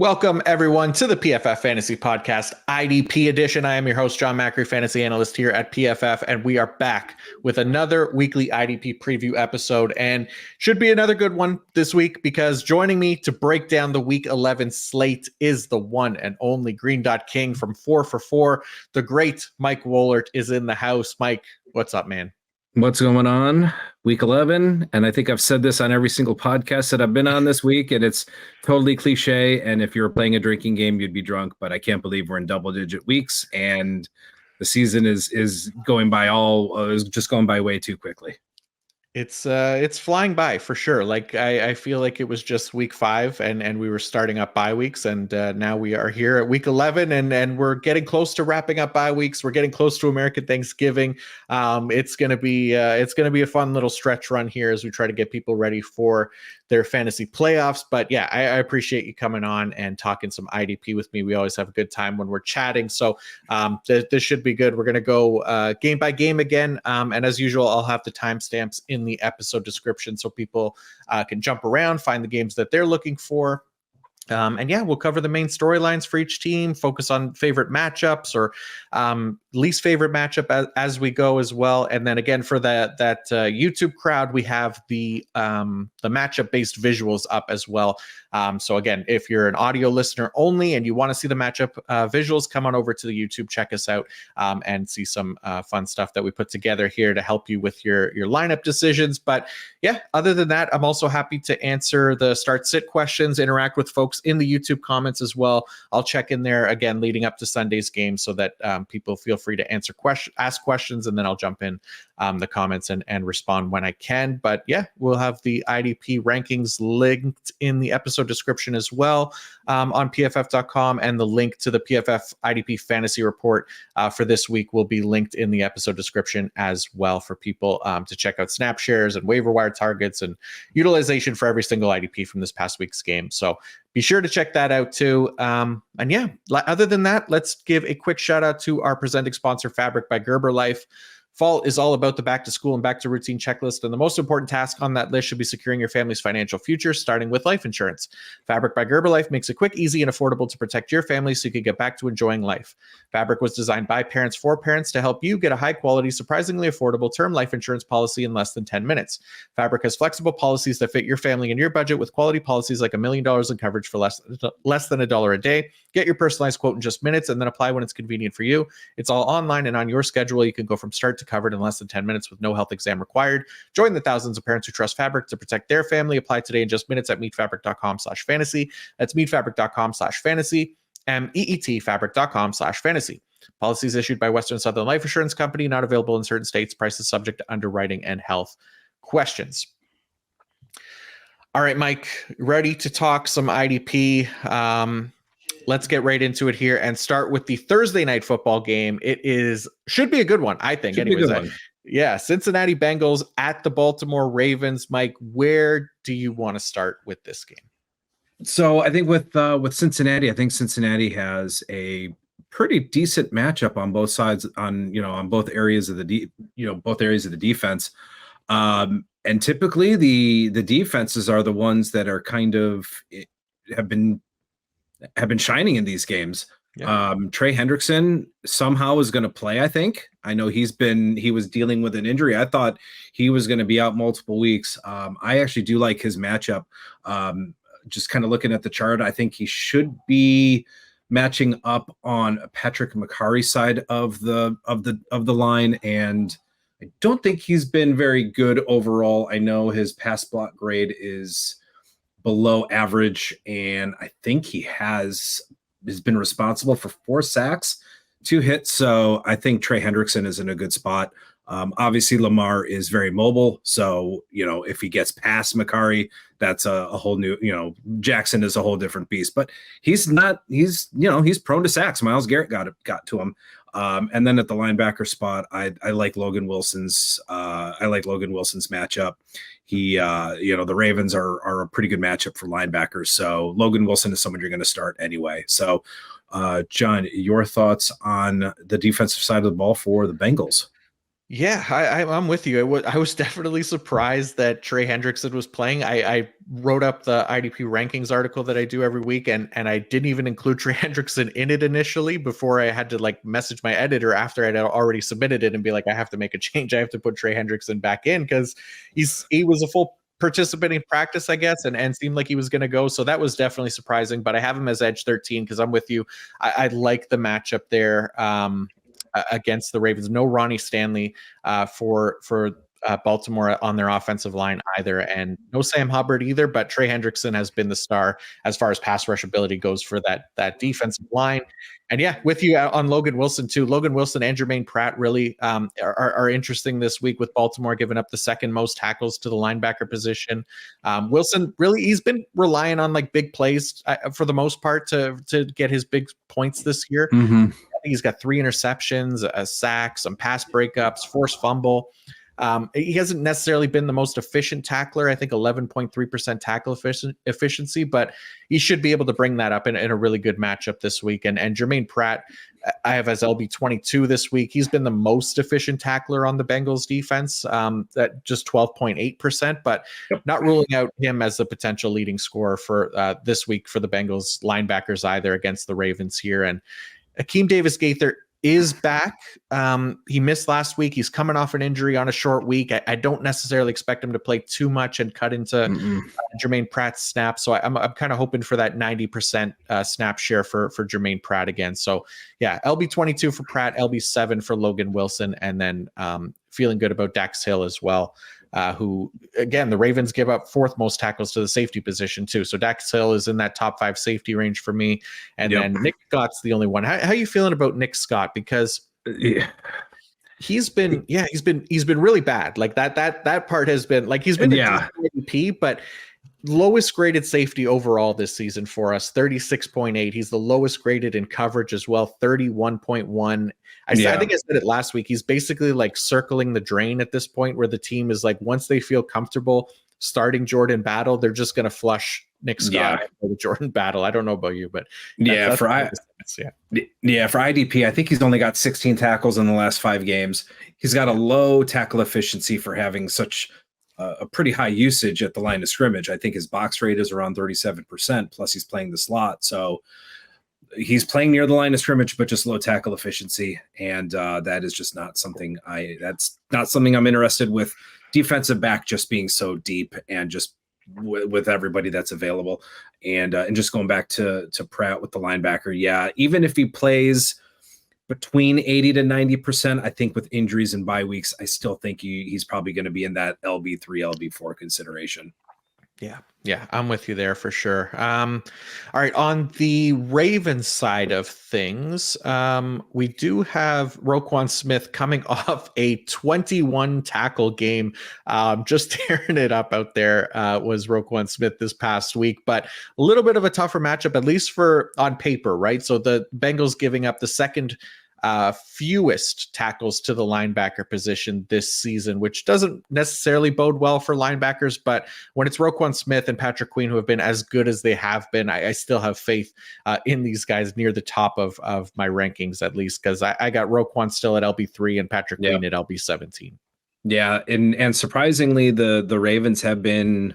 Welcome, everyone, to the PFF Fantasy Podcast, IDP edition. I am your host, John Macri, fantasy analyst here at PFF, and we are back with another weekly IDP preview episode, and should be another good one this week because joining me to break down the Week 11 slate is the one and only Green Dot King from 4 for 4. The great Mike Wohlert is in the house. Mike, what's up, man? What's going on? Week 11. And I think I've said this on every single podcast that I've been on this week, and it's totally cliche. And if you were playing a drinking game, you'd be drunk. But I can't believe we're in double-digit weeks, and the season is going by is just going by way too quickly. It's flying by for sure. Like I feel like it was just week 5 and we were starting up bye weeks, and now we are here at week 11 and we're getting close to wrapping up bye weeks. We're getting close to American Thanksgiving. It's gonna be a fun little stretch run here as we try to get people ready for their fantasy playoffs. But yeah, I appreciate you coming on and talking some IDP with me. We always have a good time when we're chatting. So this should be good. We're going to go game by game again. And as usual, I'll have the timestamps in the episode description so people can jump around, find the games that they're looking for. And yeah, we'll cover the main storylines for each team, focus on favorite matchups or least favorite matchup as we go as well. And then again, for that YouTube crowd, we have the matchup based visuals up as well. So again, if you're an audio listener only and you want to see the matchup visuals, come on over to the YouTube, check us out and see some fun stuff that we put together here to help you with your lineup decisions. But yeah, other than that, I'm also happy to answer the start sit questions, interact with folks in the YouTube comments as well. I'll check in there again leading up to Sunday's game so that people feel free to ask questions, and then I'll jump in the comments and respond when I can. But yeah, we'll have the IDP rankings linked in the episode description as well on pff.com, and the link to the PFF IDP fantasy report for this week will be linked in the episode description as well for people to check out snap shares and waiver wire targets and utilization for every single IDP from this past week's game. So be sure to check that out too. And yeah, other than that, let's give a quick shout out to our presenting sponsor, Fabric by Gerber Life. Fall is all about the back to school and back to routine checklist, and the most important task on that list should be securing your family's financial future, starting with life insurance. Fabric by Gerber Life makes it quick, easy, and affordable to protect your family so you can get back to enjoying life. Fabric was designed by parents for parents to help you get a high-quality, surprisingly affordable term life insurance policy in less than 10 minutes. Fabric has flexible policies that fit your family and your budget with quality policies like $1 million in coverage for less than $1 a day. Get your personalized quote in just minutes and then apply when it's convenient for you. It's all online and on your schedule. You can go from start to covered in less than 10 minutes with no health exam required. Join the thousands of parents who trust Fabric to protect their family. Apply today in just minutes at meetfabric.com/fantasy. That's meetfabric.com/fantasy. meetfabric.com/fantasy. Policies issued by Western Southern Life Assurance Company, not available in certain states. Prices subject to underwriting and health questions. All right, Mike, ready to talk some IDP? Let's get right into it here and start with the Thursday night football game. Should be a good one, I think. Yeah, Cincinnati Bengals at the Baltimore Ravens. Mike, where do you want to start with this game? So I think with Cincinnati, I think Cincinnati has a pretty decent matchup on both sides, on both areas of the defense. And typically the defenses are the ones that are kind of have been shining in these games. Yeah. Trey Hendrickson somehow is going to play. I think. I know he was dealing with an injury. I thought he was going to be out multiple weeks. I actually do like his matchup. Just kind of looking at the chart, I think he should be matching up on Patrick McCarry's side of the line, and I don't think he's been very good overall. I know his pass block grade is below average, and I think he has been responsible for 4 sacks, 2 hits. So I think Trey Hendrickson is in a good spot. Obviously Lamar is very mobile. So, if he gets past McCarry, that's a whole new, Jackson is a whole different beast, but he's prone to sacks. Myles Garrett got to him. And then at the linebacker spot, I like Logan Wilson's matchup. He, the Ravens are a pretty good matchup for linebackers. So Logan Wilson is someone you're going to start anyway. So, John, your thoughts on the defensive side of the ball for the Bengals? Yeah, I'm with you. I was definitely surprised that Trey Hendrickson was playing. I wrote up the IDP rankings article that I do every week, and I didn't even include Trey Hendrickson in it initially before I had to like message my editor after I'd already submitted it and be like, I have to make a change. I have to put Trey Hendrickson back in because he was a full participant in practice, I guess, and seemed like he was going to go. So that was definitely surprising. But I have him as edge 13 because I'm with you. I like the matchup there. Against the Ravens. No Ronnie Stanley for Baltimore on their offensive line either, and no Sam Hubbard either. But Trey Hendrickson has been the star as far as pass rush ability goes for that defensive line. And yeah, with you on Logan Wilson too. Logan Wilson and Jermaine Pratt really are interesting this week with Baltimore giving up the second most tackles to the linebacker position. Wilson really he's been relying on like big plays for the most part to get his big points this year. Mm-hmm. I think he's got 3 interceptions, a sack, some pass breakups, forced fumble. He hasn't necessarily been the most efficient tackler. I think 11.3% tackle efficiency, but he should be able to bring that up in a really good matchup this week. And Jermaine Pratt, I have as LB 22 this week. He's been the most efficient tackler on the Bengals defense, at just 12.8%, but not ruling out him as the potential leading scorer for this week for the Bengals linebackers either against the Ravens here. And Akeem Davis-Gaither is back. He missed last week. He's coming off an injury on a short week. I don't necessarily expect him to play too much and cut into Jermaine Pratt's snap. So I'm kind of hoping for that 90% snap share for Jermaine Pratt again. So yeah, LB 22 for Pratt, LB 7 for Logan Wilson, and then feeling good about Dax Hill as well. Who again, the Ravens give up 4th most tackles to the safety position too. So Dax Hill is in that top 5 safety range for me. And then Nick Scott's the only one. How are you feeling about Nick Scott? Because he's been really bad. Like that part has been like he's been ADP, but lowest graded safety overall this season for us, 36.8. He's the lowest graded in coverage as well, 31.1. I think I said it last week. He's basically like circling the drain at this point where the team is like, once they feel comfortable starting Jordan Battle, they're just going to flush Nick Scott for the Jordan Battle. I don't know about you, but for IDP, I think he's only got 16 tackles in the last 5 games. He's got a low tackle efficiency for having such a pretty high usage at the line of scrimmage. I think his box rate is around 37%, plus he's playing the slot. So he's playing near the line of scrimmage, but just low tackle efficiency. And that is just not something I'm interested with. Defensive back just being so deep and just with everybody that's available. And just going back to Pratt with the linebacker. Yeah. Even if he plays between 80 to 90%, I think with injuries and bye weeks, I still think he's probably going to be in that LB3, LB4 consideration. Yeah, I'm with you there for sure. All right, on the Ravens side of things, we do have Roquan Smith coming off a 21 tackle game. Just tearing it up out there was Roquan Smith this past week, but a little bit of a tougher matchup, at least for on paper, right? So the Bengals giving up the second fewest tackles to the linebacker position this season, which doesn't necessarily bode well for linebackers. But when it's Roquan Smith and Patrick Queen who have been as good as they have been, I still have faith in these guys near the top of my rankings, at least, because I got Roquan still at LB3 and Patrick Queen at LB17. Yeah, and surprisingly, the Ravens have been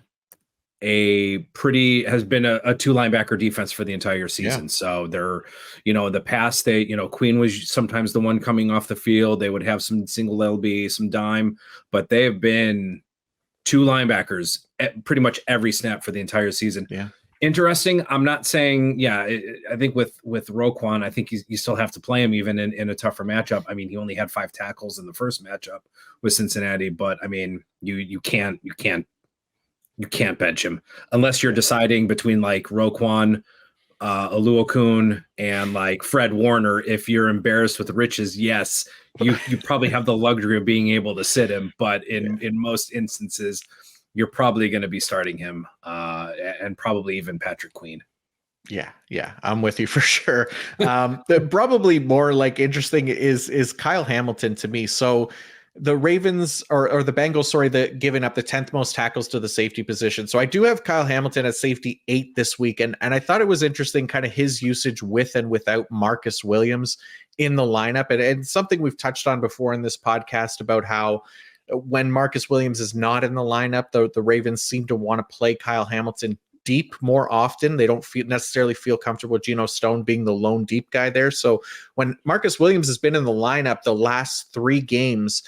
a 2 linebacker defense for the entire season. So they're, in the past, Queen was sometimes the one coming off the field. They would have some single LB, some dime, but they have been 2 linebackers at pretty much every snap for the entire season. Yeah. Interesting. I'm not saying, I think with Roquan, I think you still have to play him even in a tougher matchup. I mean, he only had 5 tackles in the first matchup with Cincinnati, but I mean, you can't bench him unless you're deciding between like Roquan, Oluokun, and like Fred Warner. If you're embarrassed with riches, yes, you probably have the luxury of being able to sit him. But in most instances, you're probably going to be starting him and probably even Patrick Queen. Yeah, I'm with you for sure. The probably more like interesting is Kyle Hamilton to me. So the Ravens or the Bengals, sorry, giving up the 10th most tackles to the safety position. So I do have Kyle Hamilton at safety 8 this week. And I thought it was interesting kind of his usage with and without Marcus Williams in the lineup. And something we've touched on before in this podcast about how when Marcus Williams is not in the lineup, the Ravens seem to want to play Kyle Hamilton deep more often. They don't necessarily feel comfortable with Geno Stone being the lone deep guy there. So when Marcus Williams has been in the lineup the last 3 games,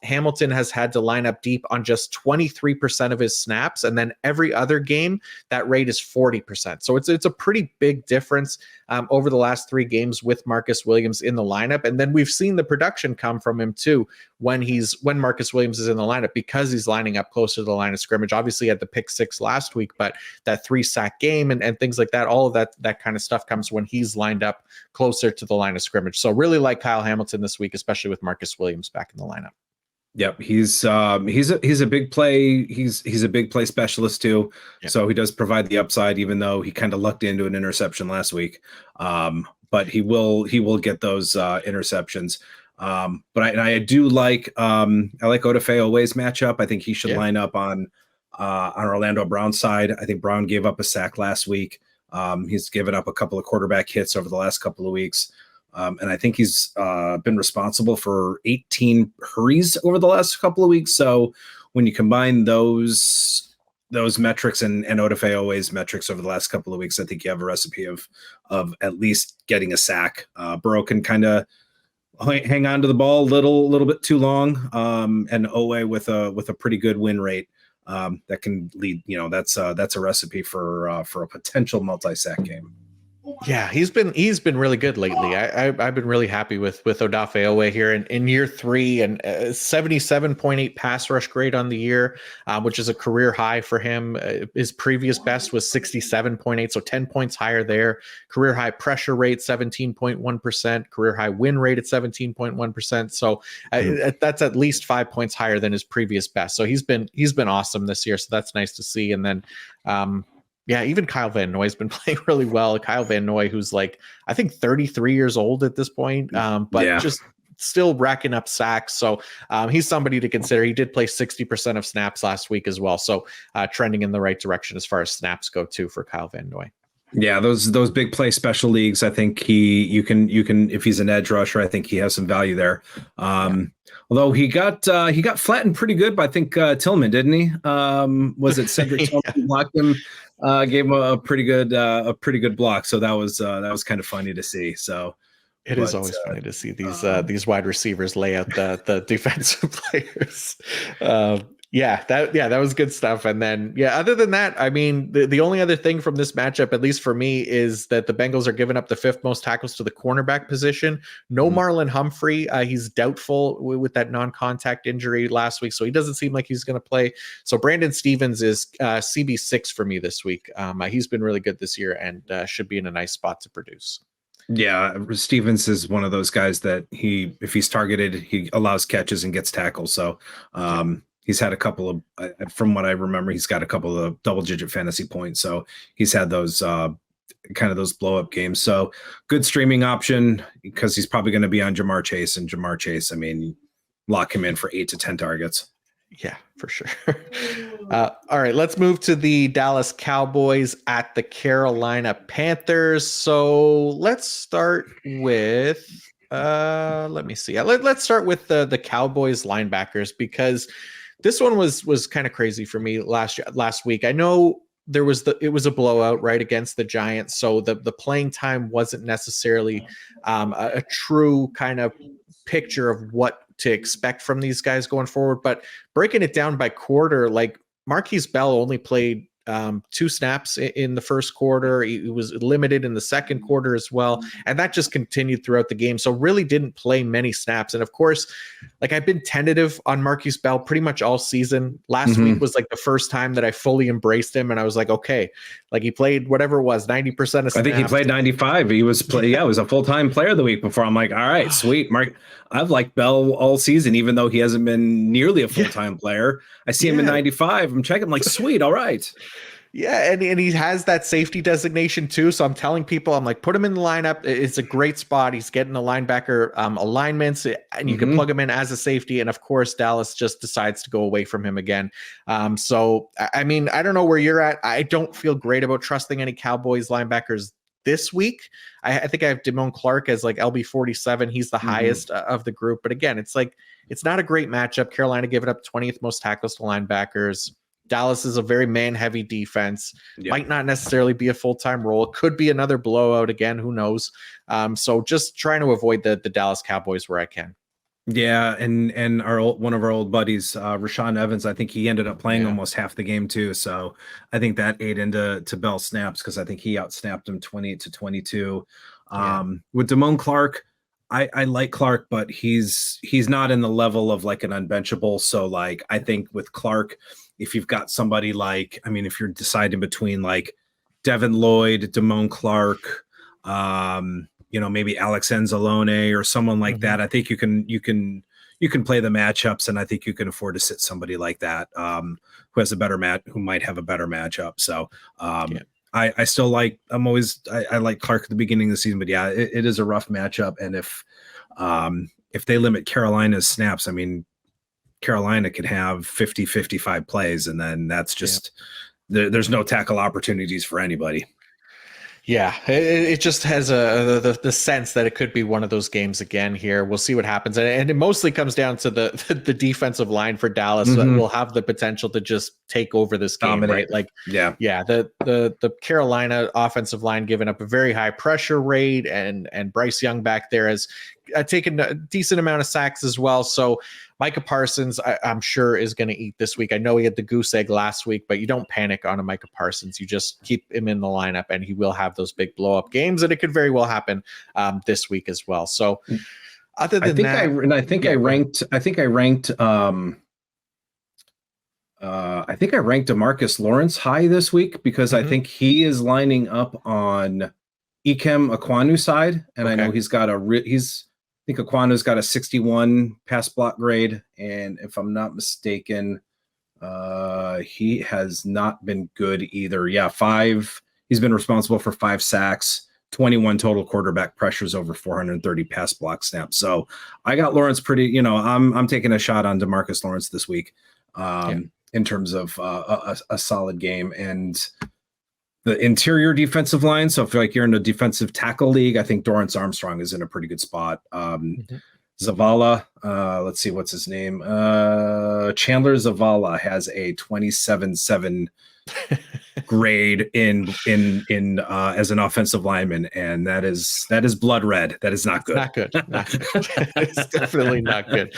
Hamilton has had to line up deep on just 23% of his snaps. And then every other game, that rate is 40%. So it's a pretty big difference over the last 3 games with Marcus Williams in the lineup. And then we've seen the production come from him too when Marcus Williams is in the lineup, because he's lining up closer to the line of scrimmage. Obviously he had the pick 6 last week, but that 3-sack game and things like that, all of that kind of stuff comes when he's lined up closer to the line of scrimmage. So really like Kyle Hamilton this week, especially with Marcus Williams back in the lineup. Yep, he's a big play. He's a big play specialist too. Yep. So he does provide the upside, even though he kind of lucked into an interception last week. But he will get those interceptions. But I do like I like Odafe Oweh's matchup. I think he should line up on Orlando Brown's side. I think Brown gave up a sack last week. He's given up a couple of quarterback hits over the last couple of weeks. And I think he's been responsible for 18 hurries over the last couple of weeks. So when you combine those metrics and Odafe Oweh's metrics over the last couple of weeks, I think you have a recipe of at least getting a sack. Burrow can kind of hang on to the ball a little bit too long, and Oweh with a pretty good win rate that can lead. That's a recipe for a potential multi-sack game. Yeah, he's been really good lately. I've been really happy with Odafe Oweh here in year 3, and 77.8 pass rush grade on the year, which is a career high for him. His previous best was 67.8, so 10 points higher there. Career high pressure rate 17.1%, career high win rate at 17.1%. So that's at least 5 points higher than his previous best. So he's been awesome this year. So that's nice to see. And then yeah, even Kyle Van Noy's been playing really well. Kyle Van Noy, who's like, I think 33 years old at this point, but just still racking up sacks. So he's somebody to consider. He did play 60% of snaps last week as well. So trending in the right direction as far as snaps go too for Kyle Van Noy. Yeah, those big play special leagues, I think you can if he's an edge rusher, I think he has some value there. Although he got flattened pretty good by, I think, Tillman, didn't he? Was it Cedric Tillman blocked him? Gave him a pretty good block. So that was kind of funny to see. So it is always funny to see these wide receivers lay out the defensive players. That was good stuff. And then, other than that, I mean, the only other thing from this matchup, at least for me, is that the Bengals are giving up the 5th most tackles to the cornerback position. No Marlon Humphrey. He's doubtful with that non-contact injury last week, so he doesn't seem like he's going to play. So Brandon Stevens is CB6 for me this week. He's been really good this year and should be in a nice spot to produce. Yeah, Stevens is one of those guys that if he's targeted, he allows catches and gets tackles. So he's had a couple of, from what I remember, he's got a couple of double-digit fantasy points. So he's had those kind of those blow-up games. So good streaming option because he's probably going to be on Jamar Chase. And Jamar Chase, I mean, lock him in for 8 to 10 targets. Yeah, for sure. All right, let's move to the Dallas Cowboys at the Carolina Panthers. So let's start with, let me see. Let's start with the Cowboys linebackers, because this one was kind of crazy for me last week. I know it was a blowout right against the Giants, so the playing time wasn't necessarily a true kind of picture of what to expect from these guys going forward. But breaking it down by quarter, like Marquise Bell only played 2 snaps in the first quarter. He was limited in the second quarter as well. And that just continued throughout the game. So really didn't play many snaps. And of course, like I've been tentative on Marquise Bell pretty much all season. Last week was like the first time that I fully embraced him. And I was like, okay, like he played whatever it was, 90% of snaps. I think he played 95. He was he was a full-time player the week before. I'm like, all right, sweet. Mark, I've liked Bell all season, even though he hasn't been nearly a full-time player. I see him in 95. I'm checking. I'm like, sweet. All right. Yeah, and he has that safety designation too. So I'm telling people, I'm like, put him in the lineup. It's a great spot. He's getting the linebacker alignments, and you can plug him in as a safety. And of course, Dallas just decides to go away from him again. So I mean, I don't know where you're at. I don't feel great about trusting any Cowboys linebackers this week. I think I have Damone Clark as like LB 47. He's the highest of the group. But again, it's like it's not a great matchup. Carolina giving up 20th most tackles to linebackers. Dallas is a very man-heavy defense. Yep. Might not necessarily be a full-time role. It could be another blowout again. Who knows? So just trying to avoid the Dallas Cowboys where I can. Yeah, and one of our old buddies, Rashawn Evans, I think he ended up playing almost half the game too. So I think that ate into Bell's snaps because I think he outsnapped him 28-22. With Damone Clark, I like Clark, but he's not in the level of like an unbenchable. So like I think with Clark, if you've got somebody like, I mean, if you're deciding between like Devin Lloyd, Damone Clark, maybe Alex Anzalone or someone like that, I think you can play the matchups, and I think you can afford to sit somebody like that who has a better who might have a better matchup. So I still like, I like Clark at the beginning of the season, but yeah, it is a rough matchup. And if they limit Carolina's snaps, I mean, Carolina could have 50, 55 plays, and then that's just, there's no tackle opportunities for anybody. Yeah, it just has the sense that it could be one of those games again here. We'll see what happens. And it mostly comes down to the defensive line for Dallas that will have the potential to just take over this game, dominate. Right? Like, the Carolina offensive line giving up a very high pressure rate, and Bryce Young back there has taken a decent amount of sacks as well. So Micah Parsons, I'm sure, is going to eat this week. I know he had the goose egg last week, but you don't panic on a Micah Parsons. You just keep him in the lineup, and he will have those big blow-up games, and it could very well happen this week as well. So other than I think I ranked DeMarcus Lawrence high this week because I think he is lining up on Ikem Ekwonu's side, and I know he's got I think Ekwonu's got a 61 pass block grade, and if I'm not mistaken, he has not been good either. Yeah, he's been responsible for 5 sacks, 21 total quarterback pressures, over 430 pass block snaps. So I got Lawrence pretty, I'm taking a shot on DeMarcus Lawrence this week in terms of a solid game. And the interior defensive line. So if you're in a defensive tackle league, I think Dorrance Armstrong is in a pretty good spot. Zavala, let's see, what's his name? Chandler Zavala has a 27-7 grade in as an offensive lineman, and that is blood red. That is not good. Not good. It's definitely not good.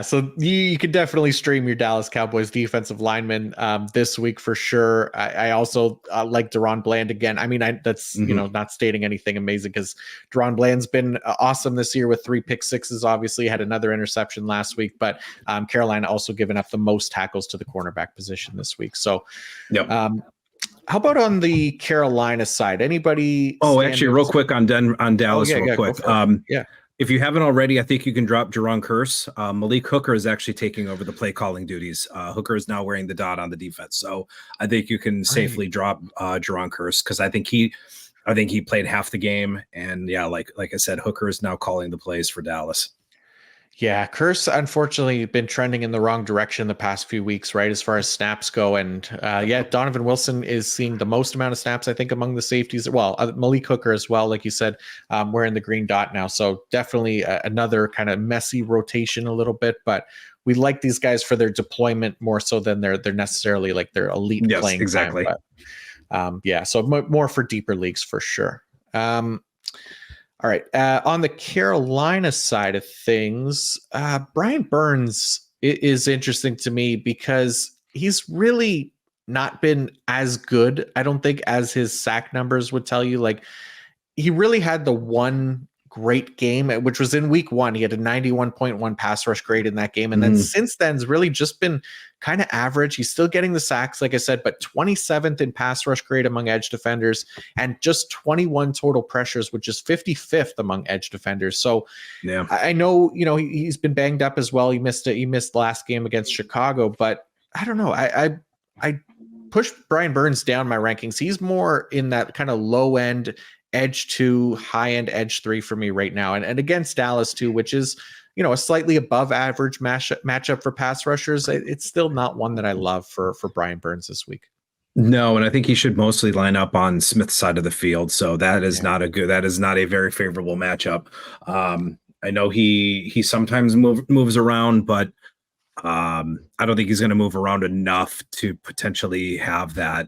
So you could definitely stream your Dallas Cowboys defensive lineman this week for sure. I also like Deron Bland again. I mean, that's not stating anything amazing because Deron Bland's been awesome this year with 3 pick sixes. Obviously, had another interception last week, but Carolina also given up the most tackles to the cornerback position this week. So, how about on the Carolina side? Anybody? Actually, real quick on Dallas, real quick. If you haven't already, I think you can drop Jerron Kearse. Malik Hooker is actually taking over the play calling duties. Hooker is now wearing the dot on the defense, so I think you can safely drop Jerron Kearse because I think he played half the game, and like I said, Hooker is now calling the plays for Dallas. Yeah, Kearse unfortunately been trending in the wrong direction the past few weeks, right, as far as snaps go. And Donovan Wilson is seeing the most amount of snaps, I think, among the safeties. Well, Malik Hooker as well, like you said, wearing the green dot now. So definitely another kind of messy rotation a little bit, but we like these guys for their deployment more so than they're necessarily like their elite playing exactly. time. But, so more for deeper leagues for sure. All right. On the Carolina side of things, Brian Burns is interesting to me because he's really not been as good, I don't think, as his sack numbers would tell you. Like, he really had the one great game, which was in week 1. He had a 91.1 pass rush grade in that game. And then since then, it's really just been kind of average. He's still getting the sacks, like I said, but 27th in pass rush grade among edge defenders and just 21 total pressures, which is 55th among edge defenders. So I know, he's been banged up as well. He missed last game against Chicago, but I don't know. I push Brian Burns down my rankings. He's more in that kind of low end edge 2, high end edge 3 for me right now. And against Dallas too, which is, a slightly above average matchup for pass rushers. It's still not one that I love for Brian Burns this week. No, and I think he should mostly line up on Smith's side of the field. So that is not a very favorable matchup. I know he sometimes moves around, but I don't think he's going to move around enough to potentially have that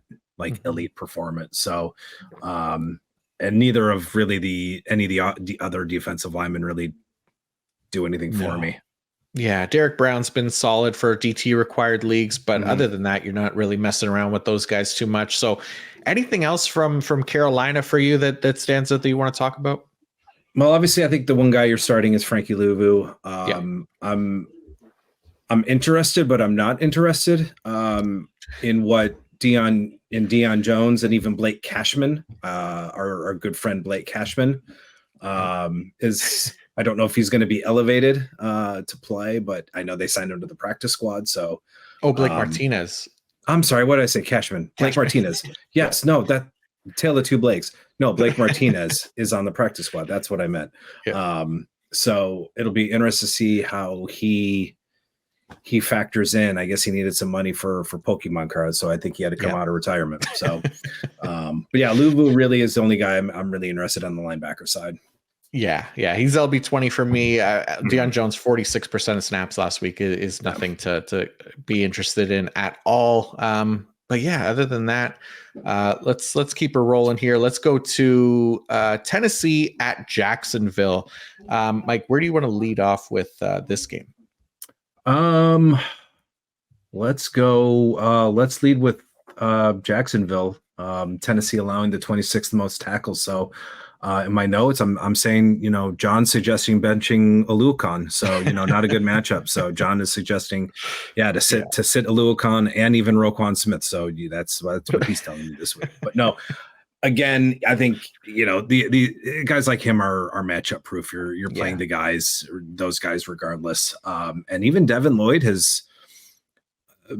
elite performance. So, and neither of really any of the other defensive linemen really do anything for me. Yeah, Derek Brown's been solid for DT required leagues, but other than that, you're not really messing around with those guys too much. So, anything else from Carolina for you that stands out that you want to talk about? Well, obviously, I think the one guy you're starting is Frankie Louvu. I'm interested, but I'm not interested in what Deion Jones and even Blake Cashman, our good friend Blake Cashman, is. I don't know if he's going to be elevated to play, but I know they signed him to the practice squad. So, Blake Martinez. I'm sorry, what did I say? Cashman. Blake Martinez. Yes, no, that tale of two Blakes. No, Blake Martinez is on the practice squad. That's what I meant. Yeah. So it'll be interesting to see how he factors in. I guess he needed some money for Pokemon cards, so I think he had to come out of retirement. So, but yeah, Louvu really is the only guy I'm really interested on the linebacker side. Yeah, he's LB20 for me. Deion Jones, 46% of snaps last week is nothing to be interested in at all. But yeah, other than that, let's keep her rolling here. Let's go to Tennessee at Jacksonville. Mike, where do you want to lead off with this game? Let's go. Let's lead with Jacksonville. Tennessee allowing the 26th most tackles. So in my notes, I'm saying, John's suggesting benching Aluakon. So, not a good matchup. So John is suggesting, to sit Aluakon and even Roquan Smith. So that's what he's telling me this week. But no, again, I think, the guys like him are matchup proof. You're playing those guys regardless. And even Devin Lloyd has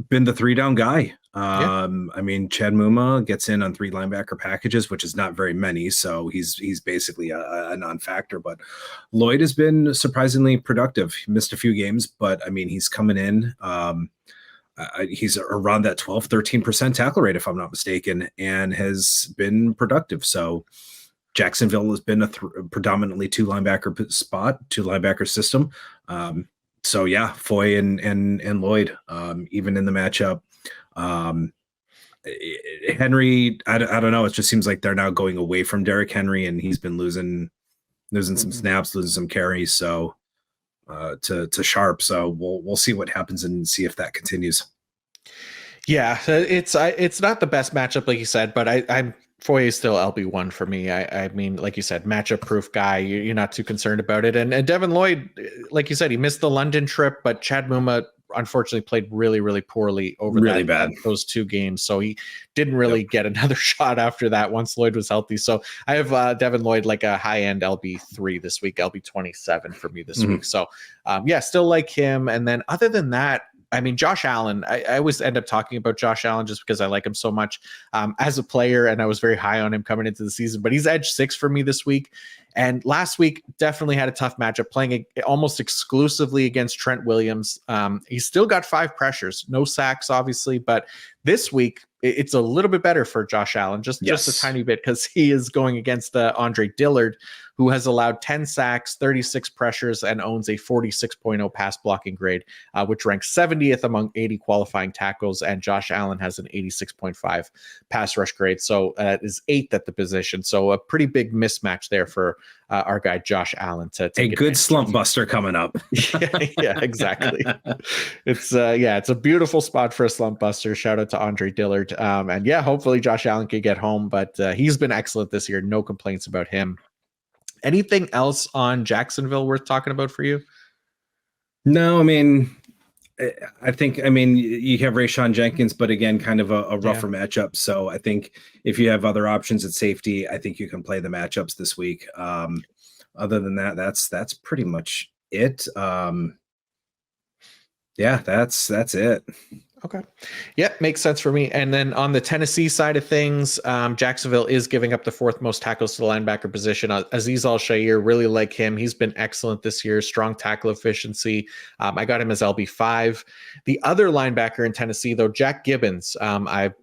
been the 3-down guy. I mean, Chad Muma gets in on 3 linebacker packages, which is not very many. So he's basically a non-factor, but Lloyd has been surprisingly productive. He missed a few games, but I mean, he's coming in. He's around that 13% tackle rate, if I'm not mistaken, and has been productive. So Jacksonville has been a predominantly 2 linebacker system. So yeah, Foy and Lloyd, even in the matchup. Henry, I don't know. It just seems like they're now going away from Derrick Henry, and he's been losing some snaps, losing some carries. So to Sharp. So we'll see what happens and see if that continues. Yeah, it's not the best matchup, like you said, but I'm Foye is still LB1 for me. I mean, like you said, matchup proof guy. You're not too concerned about it. And Devin Lloyd, like you said, he missed the London trip, but Chad Muma unfortunately played really, really poorly over those 2 games. So he didn't really get another shot after that once Lloyd was healthy. So I have Devin Lloyd like a high end LB3 this week, LB27 for me this week. So still like him. And then other than that, I mean, Josh Allen, I always end up talking about Josh Allen just because I like him so much as a player, and I was very high on him coming into the season, but he's edge 6 for me this week. And last week definitely had a tough matchup, playing almost exclusively against Trent Williams. He's still got 5 pressures, no sacks, obviously, but this week it's a little bit better for Josh Allen, just a tiny bit, because he is going against Andre Dillard, who has allowed 10 sacks, 36 pressures, and owns a 46.0 pass blocking grade, which ranks 70th among 80 qualifying tackles. And Josh Allen has an 86.5 pass rush grade. So that is 8th at the position. So a pretty big mismatch there for our guy, Josh Allen, to take a good slump buster coming up. yeah, exactly. It's a beautiful spot for a slump buster. Shout out to Andre Dillard. And hopefully Josh Allen could get home, but he's been excellent this year. No complaints about him. Anything else on Jacksonville worth talking about for you? No, I mean, I think, you have Rayshon Jenkins, but again, kind of a rougher matchup. So I think if you have other options at safety, I think you can play the matchups this week. Other than that, that's pretty much it. That's it. Okay. Yep, makes sense for me. And then on the Tennessee side of things, Jacksonville is giving up the fourth most tackles to the linebacker position. Azeez Al-Shaair, really like him. He's been excellent this year, strong tackle efficiency. I got him as LB5. The other linebacker in Tennessee, though, Jack Gibbons, I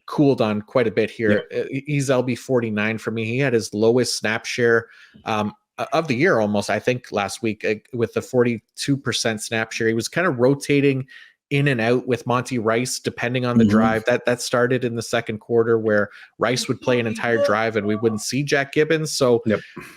cooled on quite a bit here. Yep. He's LB49 for me. He had his lowest snap share of the year almost, I think, last week with the 42% snap share. He was kind of rotating in and out with Monty Rice, depending on the drive. That started in the second quarter where Rice would play an entire drive and we wouldn't see Jack Gibbons. So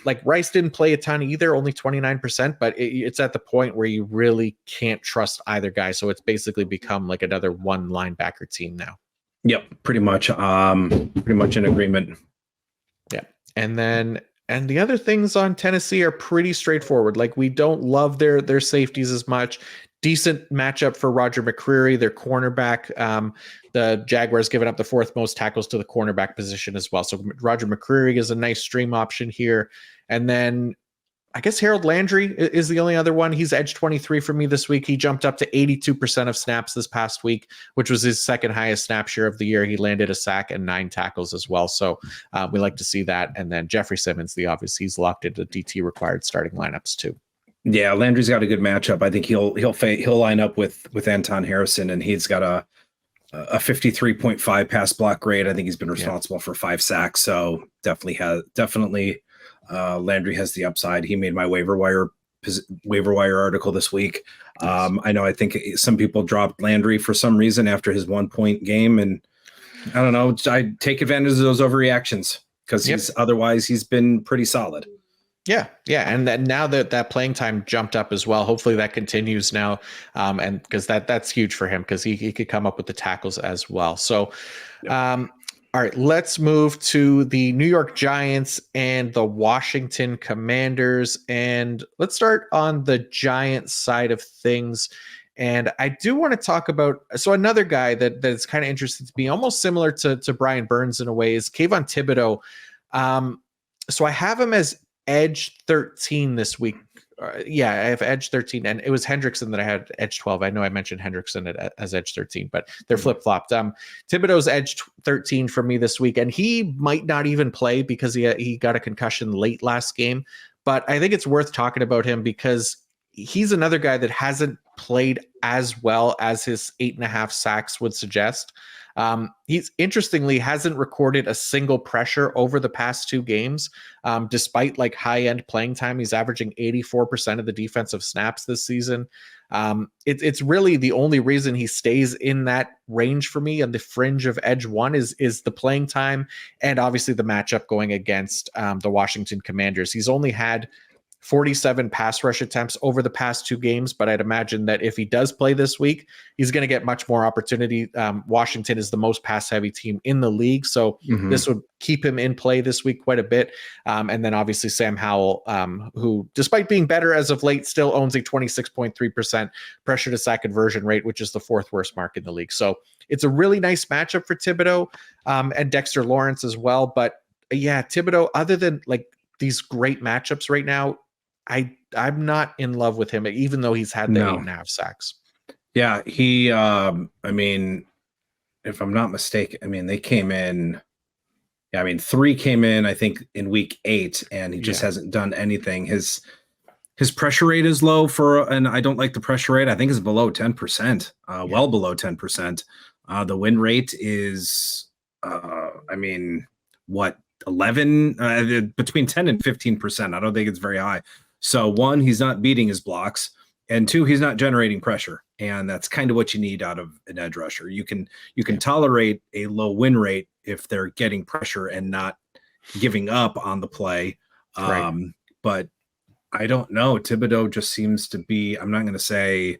like Rice didn't play a ton either, only 29%, but it's at the point where you really can't trust either guy. So it's basically become like another one linebacker team now. Yep, pretty much in agreement. Yeah. And the other things on Tennessee are pretty straightforward. Like we don't love their safeties as much. Decent matchup for Roger McCreary, their cornerback. The Jaguars giving up the fourth most tackles to the cornerback position as well. So Roger McCreary is a nice stream option here. And then I guess Harold Landry is the only other one. He's edge 23 for me this week. He jumped up to 82% of snaps this past week, which was his second highest snap share of the year. He landed a sack and 9 tackles as well. So we like to see that. And then Jeffrey Simmons, the obvious, he's locked into DT required starting lineups too. Yeah, Landry's got a good matchup. I think he'll line up with Anton Harrison, and he's got a 53.5 pass block grade. I think he's been responsible for 5 sacks. So definitely Landry has the upside. He made my waiver wire article this week. I think some people dropped Landry for some reason after his 1-point game, and I don't know. I take advantage of those overreactions because he's been pretty solid. Yeah. And then now that playing time jumped up as well, hopefully that continues now. And because that's huge for him because he could come up with the tackles as well. So, all right, let's move to the New York Giants and the Washington Commanders. And let's start on the Giants side of things. And I do want to talk about, so another guy that's kind of interesting to me, almost similar to Brian Burns in a way, is Kayvon Thibodeau. So I have him as edge 13 this week. I have edge 13, and it was Hendrickson that I had edge 12. I know I mentioned Hendrickson as edge 13, but they're flip-flopped. Thibodeau's edge 13 for me this week, and he might not even play because he got a concussion late last game, but I think it's worth talking about him because he's another guy that hasn't played as well as his 8.5 sacks would suggest. He's interestingly hasn't recorded a single pressure over the past 2 games. Despite like high end playing time, he's averaging 84% of the defensive snaps this season. It's really the only reason he stays in that range for me and the fringe of edge 1 is the playing time and obviously the matchup going against the Washington Commanders. He's only had 47 pass rush attempts over the past 2 games, but I'd imagine that if he does play this week, he's going to get much more opportunity. Washington is the most pass heavy team in the league, so this would keep him in play this week quite a bit. And then obviously Sam Howell, who despite being better as of late, still owns a 26.3% pressure to sack conversion rate, which is the 4th worst mark in the league. So it's a really nice matchup for Thibodeau and Dexter Lawrence as well. But Thibodeau, other than like these great matchups right now, I'm not in love with him, even though he's had the 8.5 sacks. Yeah, he if I'm not mistaken, they came in. 3 came in, I think, in week 8, and he just hasn't done anything. His pressure rate is low and I don't like the pressure rate. I think it's below 10%, well below 10%. The win rate is, 11, between 10 and 15%. I don't think it's very high. So 1, he's not beating his blocks, and 2, he's not generating pressure. And that's kind of what you need out of an edge rusher. You can tolerate a low win rate if they're getting pressure and not giving up on the play. But I don't know. Thibodeau just seems to be, I'm not going to say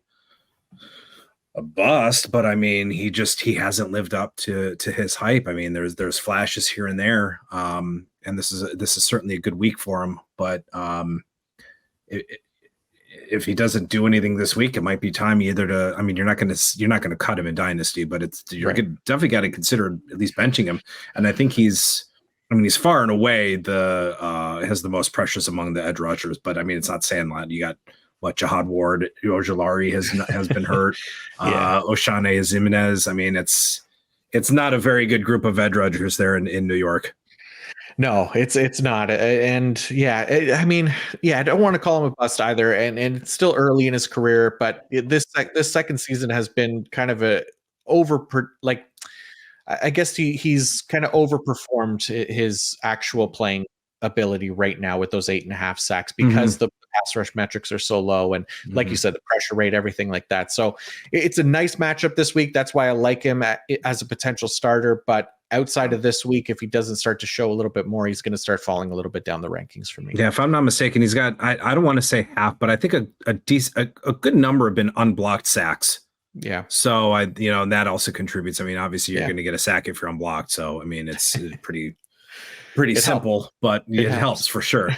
a bust, but he hasn't lived up to his hype. There's flashes here and there. And this is certainly a good week for him, but if he doesn't do anything this week, it might be time either to, you're not going to cut him in Dynasty, but you're definitely got to consider at least benching him. And I think he's far and away has the most pressures among the edge rushers, but it's not saying that. You got what Jihad Ward, Ojulari has been hurt. Yeah. Oshane Jimenez. I mean, it's not a very good group of edge rushers there in New York. No, it's not. And yeah, I mean, yeah, I don't want to call him a bust either. And it's still early in his career, but this second season has been kind of a like I guess he's kind of overperformed his actual playing ability right now with those 8.5 sacks because the pass rush metrics are so low. And like you said, the pressure rate, everything like that. So it's a nice matchup this week. That's why I like him as a potential starter. But outside of this week, if he doesn't start to show a little bit more, he's going to start falling a little bit down the rankings for me. Yeah, if I'm not mistaken, he's got, I don't want to say half, but I think a good number have been unblocked sacks. Yeah. So that also contributes. I mean, obviously you're going to get a sack if you're unblocked. So, I mean, it's pretty simple, but it helps for sure.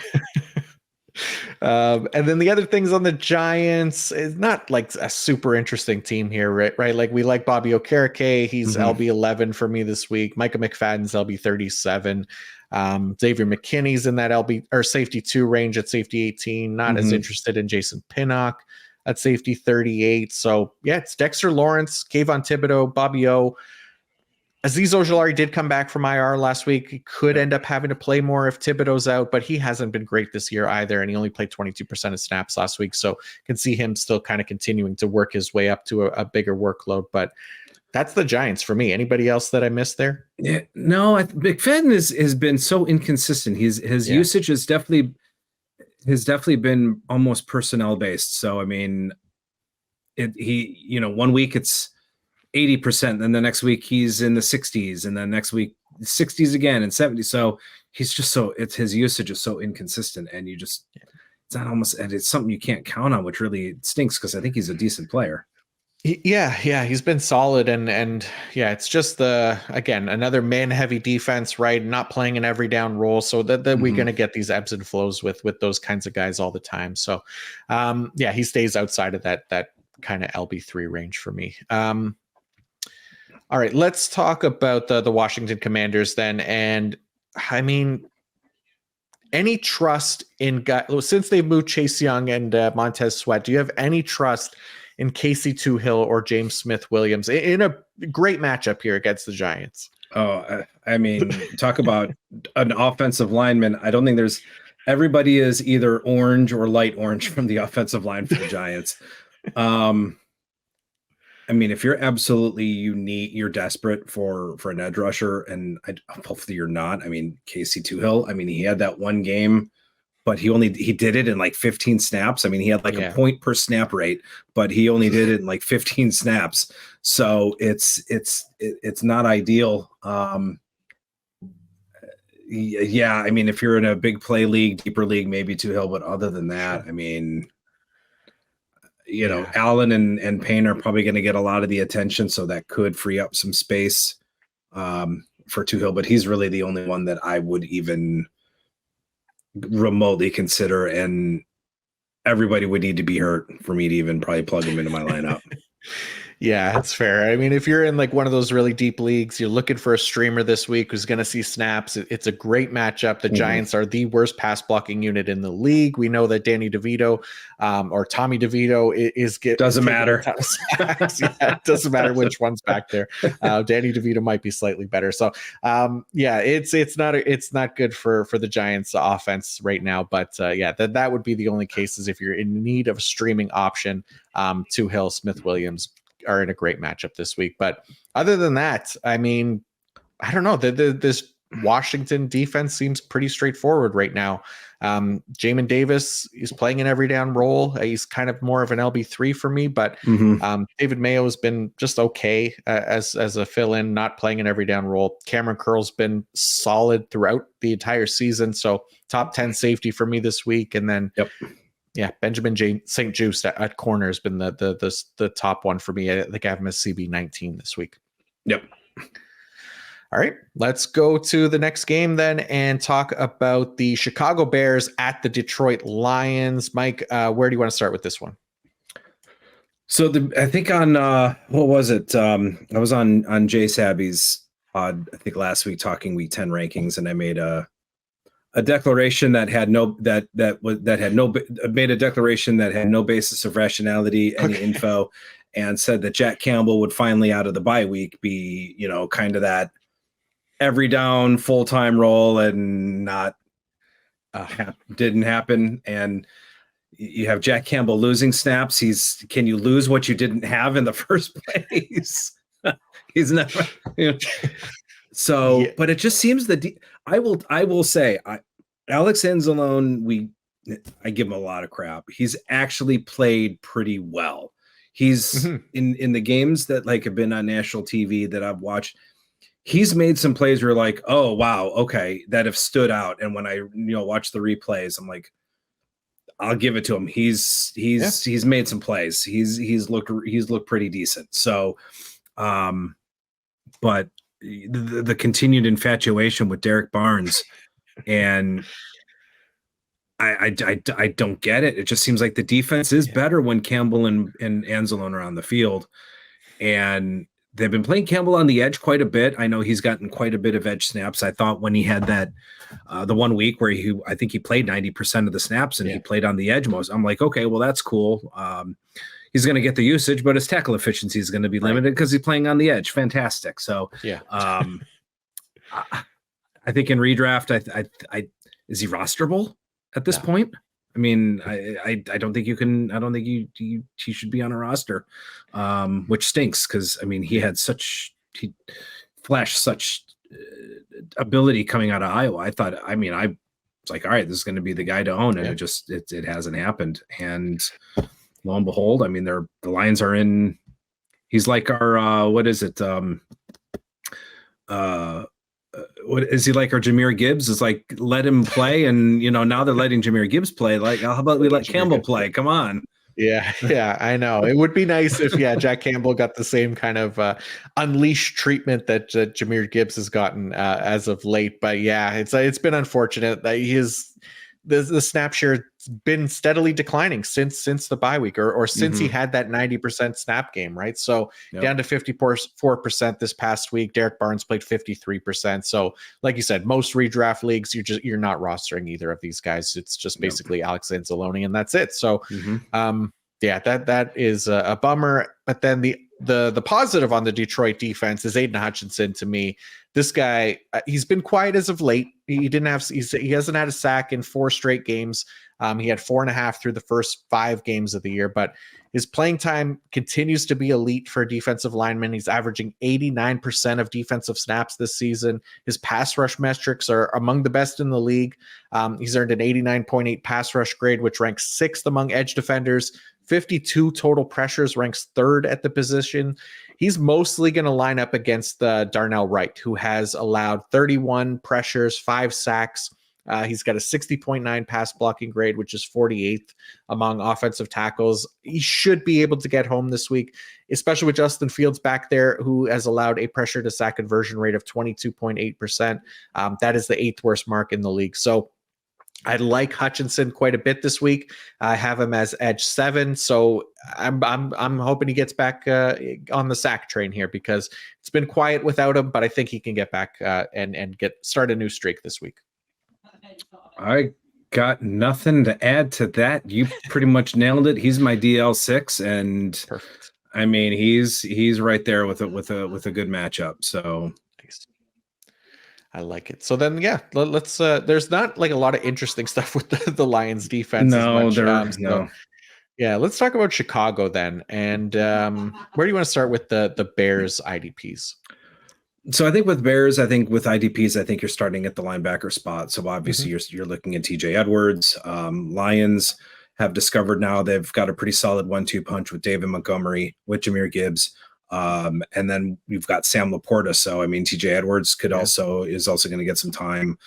And then the other things on the Giants is not like a super interesting team here, right? Like we like Bobby Okereke. He's LB 11 for me this week. Micah McFadden's LB 37. Xavier McKinney's in that LB or safety 2 range at safety 18. Not as interested in Jason Pinnock at safety 38. So yeah, it's Dexter Lawrence, Kayvon Thibodeau, Bobby O. Azeez Ojulari did come back from IR last week. He could end up having to play more if Thibodeau's out, but he hasn't been great this year either, and he only played 22% of snaps last week, so can see him still kind of continuing to work his way up to a bigger workload. But that's the Giants for me. Anybody else that I missed there? Yeah, no, McFadden has been so inconsistent. His usage has definitely been almost personnel based. So I mean, he 1 week it's 80%, then the next week he's in the 60s, and then next week 60s again and 70s. So he's just his usage is so inconsistent, and it's not almost, and it's something you can't count on, which really stinks because I think he's a decent player. Yeah, he's been solid, and yeah, it's just again another man heavy defense, right? Not playing an every down role, so that we're going to get these ebbs and flows with those kinds of guys all the time. So yeah, he stays outside of that kind of LB3 range for me. All right, let's talk about the Washington Commanders then. And I mean, any trust in guys since they've moved Chase Young and Montez Sweat? Do you have any trust in Casey Toohill or James Smith-Williams in a great matchup here against the Giants? Oh, I mean, talk about an offensive lineman. I don't think everybody is either orange or light orange from the offensive line for the Giants. I mean, if you're absolutely you're desperate for an edge rusher, and hopefully you're not. I mean, Casey Toohill, I mean, he had that one game, but he did it in like 15 snaps. I mean, he had like a point per snap rate, but he only did it in like 15 snaps. So it's not ideal. Yeah, I mean, if you're in a big play league, deeper league, maybe Toohill, but other than that, I mean, Allen and Payne are probably going to get a lot of the attention, so that could free up some space for Toohill, but he's really the only one that I would even remotely consider, and everybody would need to be hurt for me to even probably plug him into my lineup. Yeah, that's fair. I mean, if you're in like one of those really deep leagues, you're looking for a streamer this week who's going to see snaps. It's a great matchup. The Giants are the worst pass blocking unit in the league. We know that Danny DeVito or Tommy DeVito is doesn't matter. Yeah, it doesn't matter which one's back there. Danny DeVito might be slightly better. So yeah, it's not good for the Giants offense right now. But yeah, that would be the only cases if you're in need of a streaming option. Toohill, Smith-Williams are in a great matchup this week. But other than that, I mean, I don't know. This Washington defense seems pretty straightforward right now. Jamin Davis is playing an every down role. He's kind of more of an LB3 for me, but David Mayo has been just okay as a fill-in, not playing an every down role. Cameron Curl's been solid throughout the entire season. So top 10 safety for me this week. And then yeah, Benjamin St. Juste at corner has been the top one for me. I think I have him as CB 19 this week. Yep. All right, let's go to the next game then and talk about the Chicago Bears at the Detroit Lions. Mike, where do you want to start with this one? So I think on what was it? I was on Jay Sabby's pod, I think last week, talking week 10 rankings, and I made a a declaration that had no that had no made a declaration that had no basis of rationality, any info, and said that Jack Campbell would finally, out of the bye week, be, you know, kind of that every down full-time role, and not didn't happen. And you have Jack Campbell losing snaps. Can you lose what you didn't have in the first place? He's never, you know. So, yeah. But it just seems that I will say, Alex Anzalone, I give him a lot of crap. He's actually played pretty well. He's in the games that like have been on national TV that I've watched, he's made some plays where like, oh wow, okay, that have stood out. And when I watch the replays, I'm like, I'll give it to him. He's made some plays. He's looked pretty decent. So, but the continued infatuation with Derek Barnes, and I don't get it. It just seems like the defense is better when Campbell and Anzalone are on the field, and they've been playing Campbell on the edge quite a bit. I know he's gotten quite a bit of edge snaps. I thought when he had that the 1 week where I think he played 90% of the snaps and he played on the edge most. I'm like, okay, well that's cool. He's going to get the usage, but his tackle efficiency is going to be limited because he's playing on the edge. Fantastic. So I think in redraft, I is he rosterable at this point? I mean, I don't think you can. I don't think he should be on a roster, which stinks because I mean he flashed such ability coming out of Iowa. I thought. I mean, I was like, all right, this is going to be the guy to own, and it hasn't happened. And lo and behold, I mean, the Lions are in. He's like our what is it? What is he like? Our Jahmyr Gibbs is like, let him play, and now they're letting Jahmyr Gibbs play. Like, how about we let Campbell play? Come on. Yeah, I know. It would be nice if Jack Campbell got the same kind of unleashed treatment that Jahmyr Gibbs has gotten as of late. But yeah, it's been unfortunate that the snap share been steadily declining since the bye week or since he had that 90% snap game, right? So down to 54% this past week. Derek Barnes played 53%. So like you said, most redraft leagues, you're not rostering either of these guys. It's just basically Alex Anzalone and that's it. So that is a bummer. But then the positive on the Detroit defense is Aiden Hutchinson. To me, this guy, he's been quiet as of late. He hasn't had a sack in 4 straight games. He had 4.5 through the first 5 games of the year, but his playing time continues to be elite for a defensive lineman. He's averaging 89% of defensive snaps this season. His pass rush metrics are among the best in the league. He's earned an 89.8 pass rush grade, which ranks 6th among edge defenders. 52 total pressures, ranks 3rd at the position. He's mostly going to line up against Darnell Wright, who has allowed 31 pressures, 5 sacks. He's got a 60.9 pass blocking grade, which is 48th among offensive tackles. He should be able to get home this week, especially with Justin Fields back there, who has allowed a pressure to sack conversion rate of 22.8%. That is the 8th worst mark in the league. So I like Hutchinson quite a bit this week. I have him as edge 7, so I'm hoping he gets back on the sack train here because it's been quiet without him. But I think he can get back and start a new streak this week. I got nothing to add to that. You pretty much nailed it. He's my DL6, and perfect. I mean, he's right there with a good matchup. So. I like it. So then, let's. There's not like a lot of interesting stuff with the Lions defense. No, no. Yeah, let's talk about Chicago then. And where do you want to start with the Bears IDPs? So I think with Bears, I think with IDPs, I think you're starting at the linebacker spot. So obviously you're looking at TJ Edwards. Lions have discovered now they've got a pretty solid 1-2 punch with David Montgomery, with Jahmyr Gibbs. And then we've got Sam Laporta. So, I mean, TJ Edwards is also going to get some time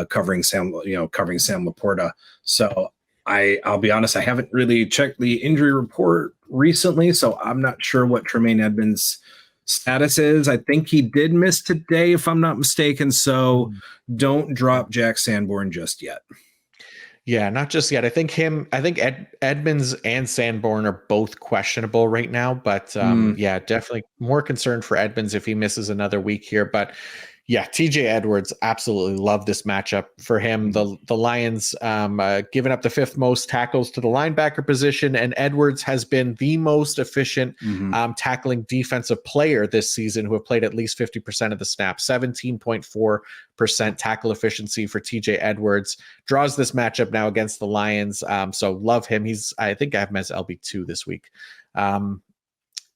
covering Sam Laporta. So I'll be honest, I haven't really checked the injury report recently, so I'm not sure what Tremaine Edmonds' status is. I think he did miss today, if I'm not mistaken. So don't drop Jack Sanborn just yet. Yeah, not just yet. I think Edmonds and Sanborn are both questionable right now, but definitely more concerned for Edmonds if he misses another week here. But Yeah, TJ Edwards, absolutely love this matchup for him. The Lions giving up the fifth most tackles to the linebacker position, and Edwards has been the most efficient tackling defensive player this season who have played at least 50% of the snaps. 17.4% tackle efficiency for TJ Edwards. Draws this matchup now against the Lions, so love him. I think I have him as LB2 this week.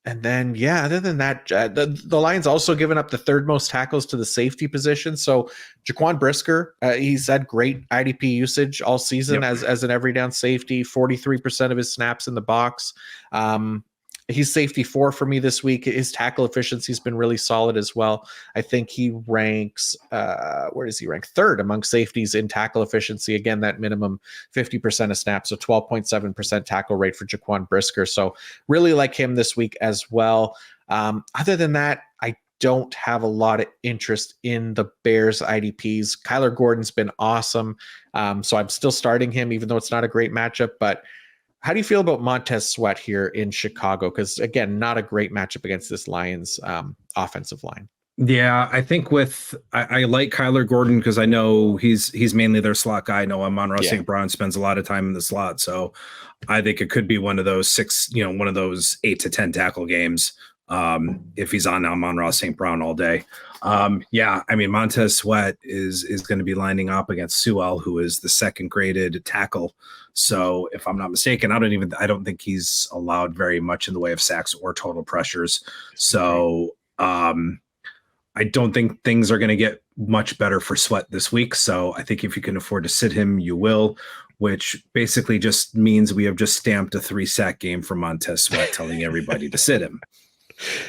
And then, yeah, other than that, the Lions also given up the third most tackles to the safety position. So Jaquan Brisker, he's had great IDP usage all season as an every down safety, 43% of his snaps in the box. He's safety 4 for me this week. His tackle efficiency has been really solid as well. I think he ranks, where does he rank? Third among safeties in tackle efficiency. Again, that minimum 50% of snaps, so 12.7% tackle rate for Jaquan Brisker. So really like him this week as well. Other than that, I don't have a lot of interest in the Bears IDPs. Kyler Gordon's been awesome. So I'm still starting him, even though it's not a great matchup, but how do you feel about Montez Sweat here in Chicago? Because again, not a great matchup against this Lions offensive line. Yeah, I think I like Kyler Gordon because I know he's mainly their slot guy. I know Amon-Ra St. Brown spends a lot of time in the slot, so I think it could be one of those 8 to 10 tackle games if he's on Amon-Ra St. Brown all day. Yeah, I mean Montez Sweat is going to be lining up against Sewell, who is the second graded tackle. So if I'm not mistaken, I don't think he's allowed very much in the way of sacks or total pressures. So I don't think things are going to get much better for Sweat this week. So I think if you can afford to sit him, you will, which basically just means we have just stamped a 3-sack game for Montez Sweat, telling everybody to sit him.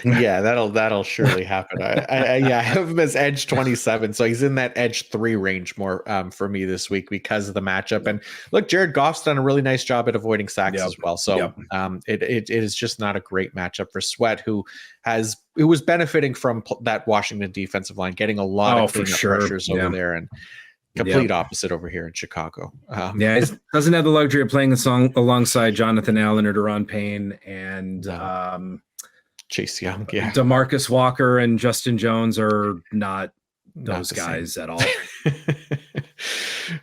Yeah, that'll surely happen. I have him as edge 27, so he's in that edge 3 range more for me this week because of the matchup. And look, Jared Goff's done a really nice job at avoiding sacks as well. So it is just not a great matchup for Sweat, who was benefiting from that Washington defensive line, getting a lot of cleanup pressures over there, and complete opposite over here in Chicago. He doesn't have the luxury of playing alongside Jonathan Allen or Daron Payne and Chase Young, yeah. DeMarcus Walker and Justin Jones are not those guys at all.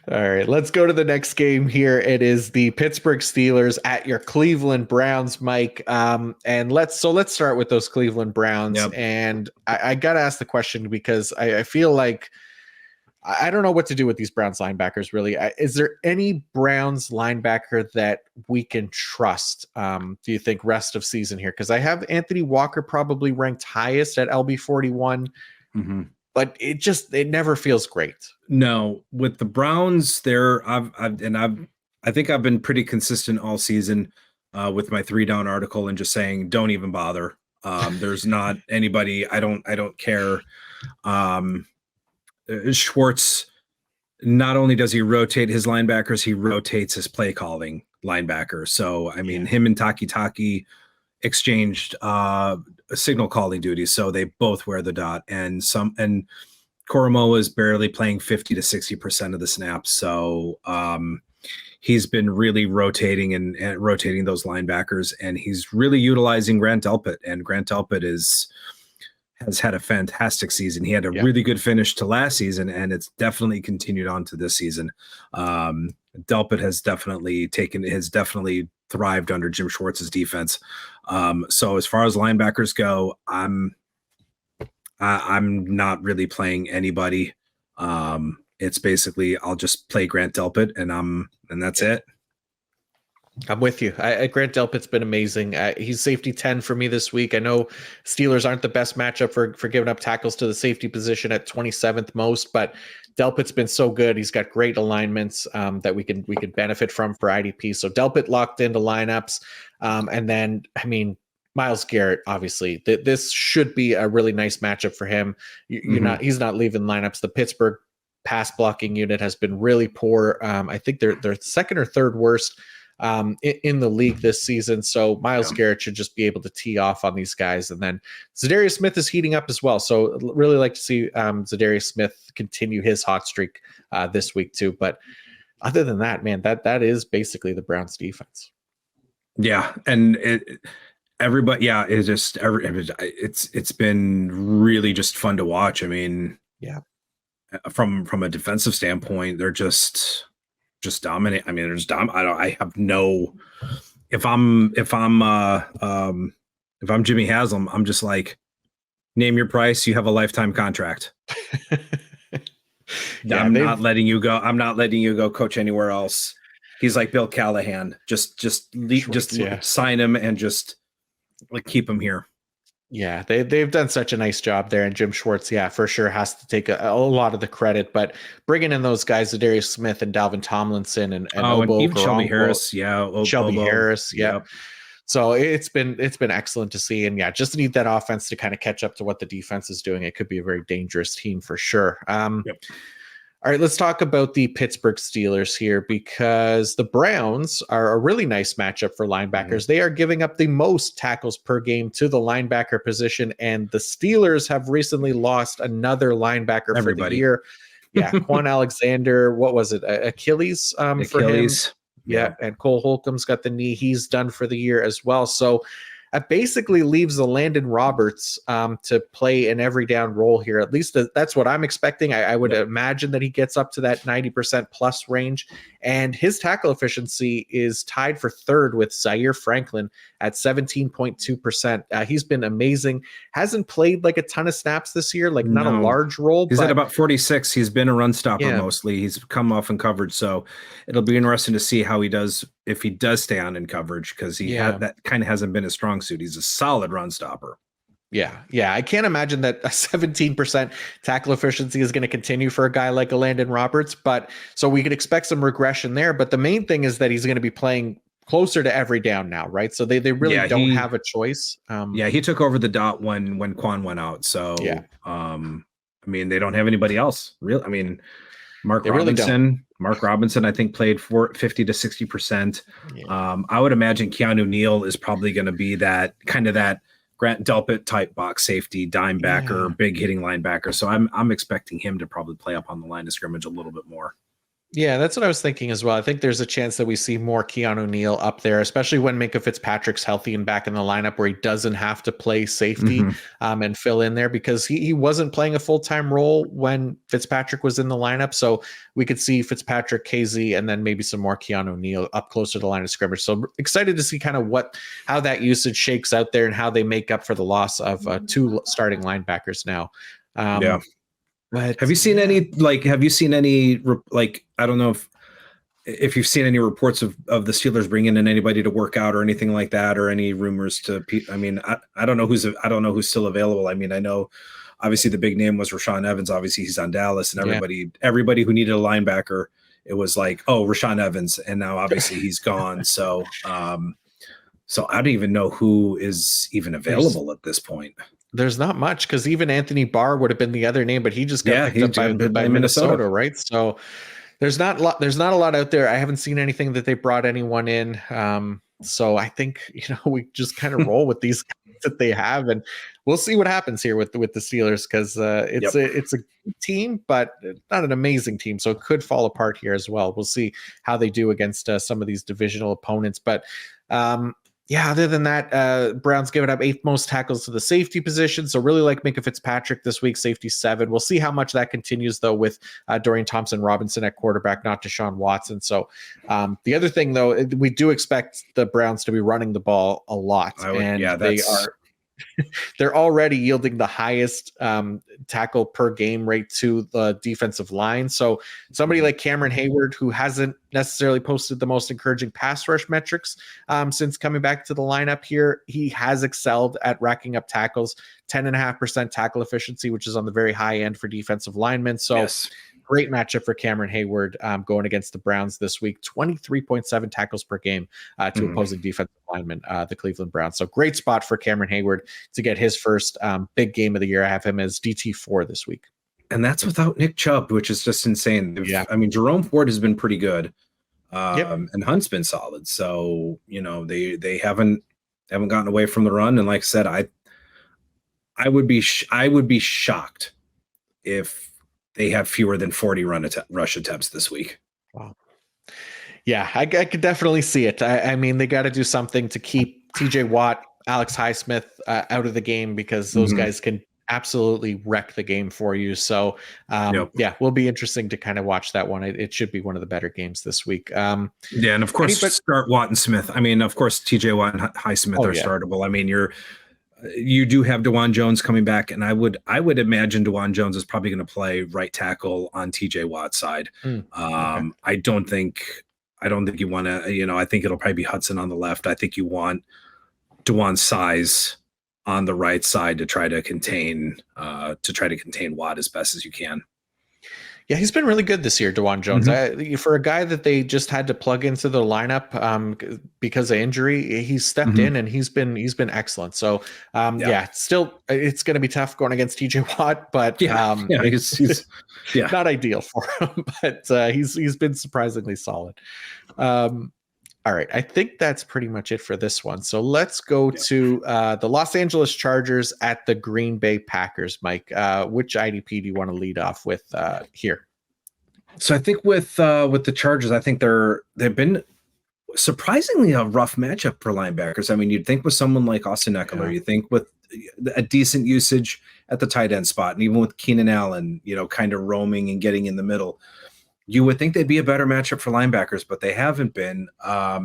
All right, let's go to the next game here. It is the Pittsburgh Steelers at your Cleveland Browns, Mike. And let's start with those Cleveland Browns. And I got to ask the question because I feel like I don't know what to do with these Browns linebackers, really. Is there any Browns linebacker that we can trust, do you think, rest of season here? Because I have Anthony Walker probably ranked highest at LB 41, but it never feels great. No, with the Browns, I think I've been pretty consistent all season with my 3-down article and just saying, don't even bother. There's not anybody. I don't care. Schwartz, not only does he rotate his linebackers, he rotates his play calling linebacker. So, I mean, him and Taki exchanged signal calling duties. So they both wear the dot, and Koromoa is barely playing 50 to 60% of the snaps. So he's been really rotating and rotating those linebackers, and he's really utilizing Grant Delpit, and Grant Delpit has had a fantastic season. He had a really good finish to last season, and it's definitely continued on to this season. Delpit has definitely thrived under Jim Schwartz's defense. So as far as linebackers go, I'm not really playing anybody. It's basically I'll just play Grant Delpit, and that's it. I'm with you. Grant Delpit's been amazing. He's safety 10 for me this week. I know Steelers aren't the best matchup for giving up tackles to the safety position at 27th most, but Delpit's been so good. He's got great alignments that we could benefit from for IDP. So Delpit locked into lineups. And then, I mean, Myles Garrett, obviously, this should be a really nice matchup for him. He's not leaving lineups. The Pittsburgh pass blocking unit has been really poor. I think they're second or third worst in the league this season. So Myles Garrett should just be able to tee off on these guys. And then Zadarius Smith is heating up as well. So really like to see Zadarius Smith continue his hot streak this week too. But other than that, man, that is basically the Browns defense. Yeah. And everybody, it's been really just fun to watch. I mean, Yeah. From a defensive standpoint, they're just dominate. I mean, they're just I have no. If I'm Jimmy Haslam, I'm just like, name your price. You have a lifetime contract. Yeah, I'm not letting you go. I'm not letting you go coach anywhere else. He's like Bill Callahan. Just Schwartz, yeah. sign him and just like keep him here. Yeah, they've done such a nice job there, and Jim Schwartz, yeah, for sure has to take a lot of the credit. But bringing in those guys, Darius Smith and Dalvin Tomlinson and and Obo even Shelby Karongo, Harris, Shelby Obo. Harris, yeah. Yep. So it's been excellent to see, and yeah, just need that offense to kind of catch up to what the defense is doing. It could be a very dangerous team for sure. Yep. All right, let's talk about the Pittsburgh Steelers here, because the Browns are a really nice matchup for linebackers. They are giving up the most tackles per game to the linebacker position, and the Steelers have recently lost another linebacker for the year. Yeah, Quan Alexander, what was it? Achilles, for him. Yeah, and Cole Holcomb's got the knee. He's done for the year as well. So it basically leaves the Landon Roberts to play an every down role here. At least that's what I'm expecting. I would imagine that he gets up to that 90% plus range. And his tackle efficiency is tied for third with Zaire Franklin at 17.2%. He's been amazing. Hasn't played like a ton of snaps this year, like not a large role. He's at about 46. He's been a run stopper mostly. He's come off in coverage. So it'll be interesting to see how he does if he does stay on in coverage, because that kind of hasn't been his strong suit. He's a solid run stopper. Yeah. I can't imagine that a 17% tackle efficiency is going to continue for a guy like a Landon Roberts, but so we could expect some regression there. But the main thing is that he's going to be playing closer to every down now, right? So they really don't have a choice. He took over the dot when Quan went out. So I mean, they don't have anybody else. Really, I mean, Mark Robinson, I think, played for 50 to 60%. I would imagine Keanu Neal is probably going to be that kind of that Grant Delpit type box safety, dime backer, big hitting linebacker. So I'm expecting him to probably play up on the line of scrimmage a little bit more. Yeah, that's what I was thinking as well. I think there's a chance that we see more Keanu Neal up there, especially when Minkah Fitzpatrick's healthy and back in the lineup, where he doesn't have to play safety and fill in there, because he wasn't playing a full-time role when Fitzpatrick was in the lineup. So we could see Fitzpatrick, KZ, and then maybe some more Keanu Neal up closer to the line of scrimmage. So excited to see kind of how that usage shakes out there and how they make up for the loss of two starting linebackers now. But have you seen any I don't know if you've seen any reports of the Steelers bringing in anybody to work out or anything like that, or any rumors I mean, I don't know who's still available. I mean, I know obviously the big name was Rashaan Evans. Obviously he's on Dallas, and everybody who needed a linebacker, it was like, oh, Rashaan Evans. And now obviously he's gone. So, so I don't even know who is even available at this point. There's not much, because even Anthony Barr would have been the other name, but he just got picked up by Minnesota, right? So there's not a lot out there. I haven't seen anything that they brought anyone in. So I think, we just kind of roll with these guys that they have, and we'll see what happens here with the Steelers, because it's a team, but not an amazing team. So it could fall apart here as well. We'll see how they do against some of these divisional opponents. But other than that, Browns giving up 8th most tackles to the safety position. So really like Minkah Fitzpatrick this week, safety 7. We'll see how much that continues, though, with Dorian Thompson-Robinson at quarterback, not Deshaun Watson. So the other thing, though, we do expect the Browns to be running the ball a lot. They're already yielding the highest tackle per game rate to the defensive line. So somebody like Cameron Hayward, who hasn't necessarily posted the most encouraging pass rush metrics since coming back to the lineup here, he has excelled at racking up tackles, 10.5% tackle efficiency, which is on the very high end for defensive linemen. So great matchup for Cameron Hayward going against the Browns this week. 23.7 tackles per game to opposing defensive linemen, the Cleveland Browns. So great spot for Cameron Hayward to get his first big game of the year. I have him as DT4 this week. And that's without Nick Chubb, which is just insane. I mean, Jerome Ford has been pretty good. And Hunt's been solid. So, they haven't gotten away from the run. And like I said, I would be shocked if they have fewer than 40 rush attempts this week. Wow. Yeah, I could definitely see it. I mean, they got to do something to keep TJ Watt, Alex Highsmith out of the game, because those guys can absolutely wreck the game for you. So Yep. yeah, will be interesting to kind of watch that one. It should be one of the better games this week. Yeah, and of course, Anybody? start Watt and Smith. I mean, of course, TJ Watt and Highsmith Oh are yeah. startable. I mean, you do have DeJuan Jones coming back, and I would imagine DeJuan Jones is probably going to play right tackle on TJ Watt's side. Okay. I don't think you want to. I think it'll probably be Hudson on the left. I think you want DeJuan's size on the right side to try to contain Watt as best as you can. Yeah, he's been really good this year, DeJuan Jones. For a guy that they just had to plug into the lineup because of injury, he's stepped in and he's been excellent. So yeah, still it's going to be tough going against TJ Watt, but he's not ideal for him. But he's been surprisingly solid. All right, I think that's pretty much it for this one. So let's go to the Los Angeles Chargers at the Green Bay Packers. Mike, which IDP do you want to lead off with here? So I think with the Chargers, I think they've been surprisingly a rough matchup for linebackers. I mean, you'd think with someone like Austin Eckler, you think with a decent usage at the tight end spot, and even with Keenan Allen, kind of roaming and getting in the middle, you would think they'd be a better matchup for linebackers, but they haven't been. I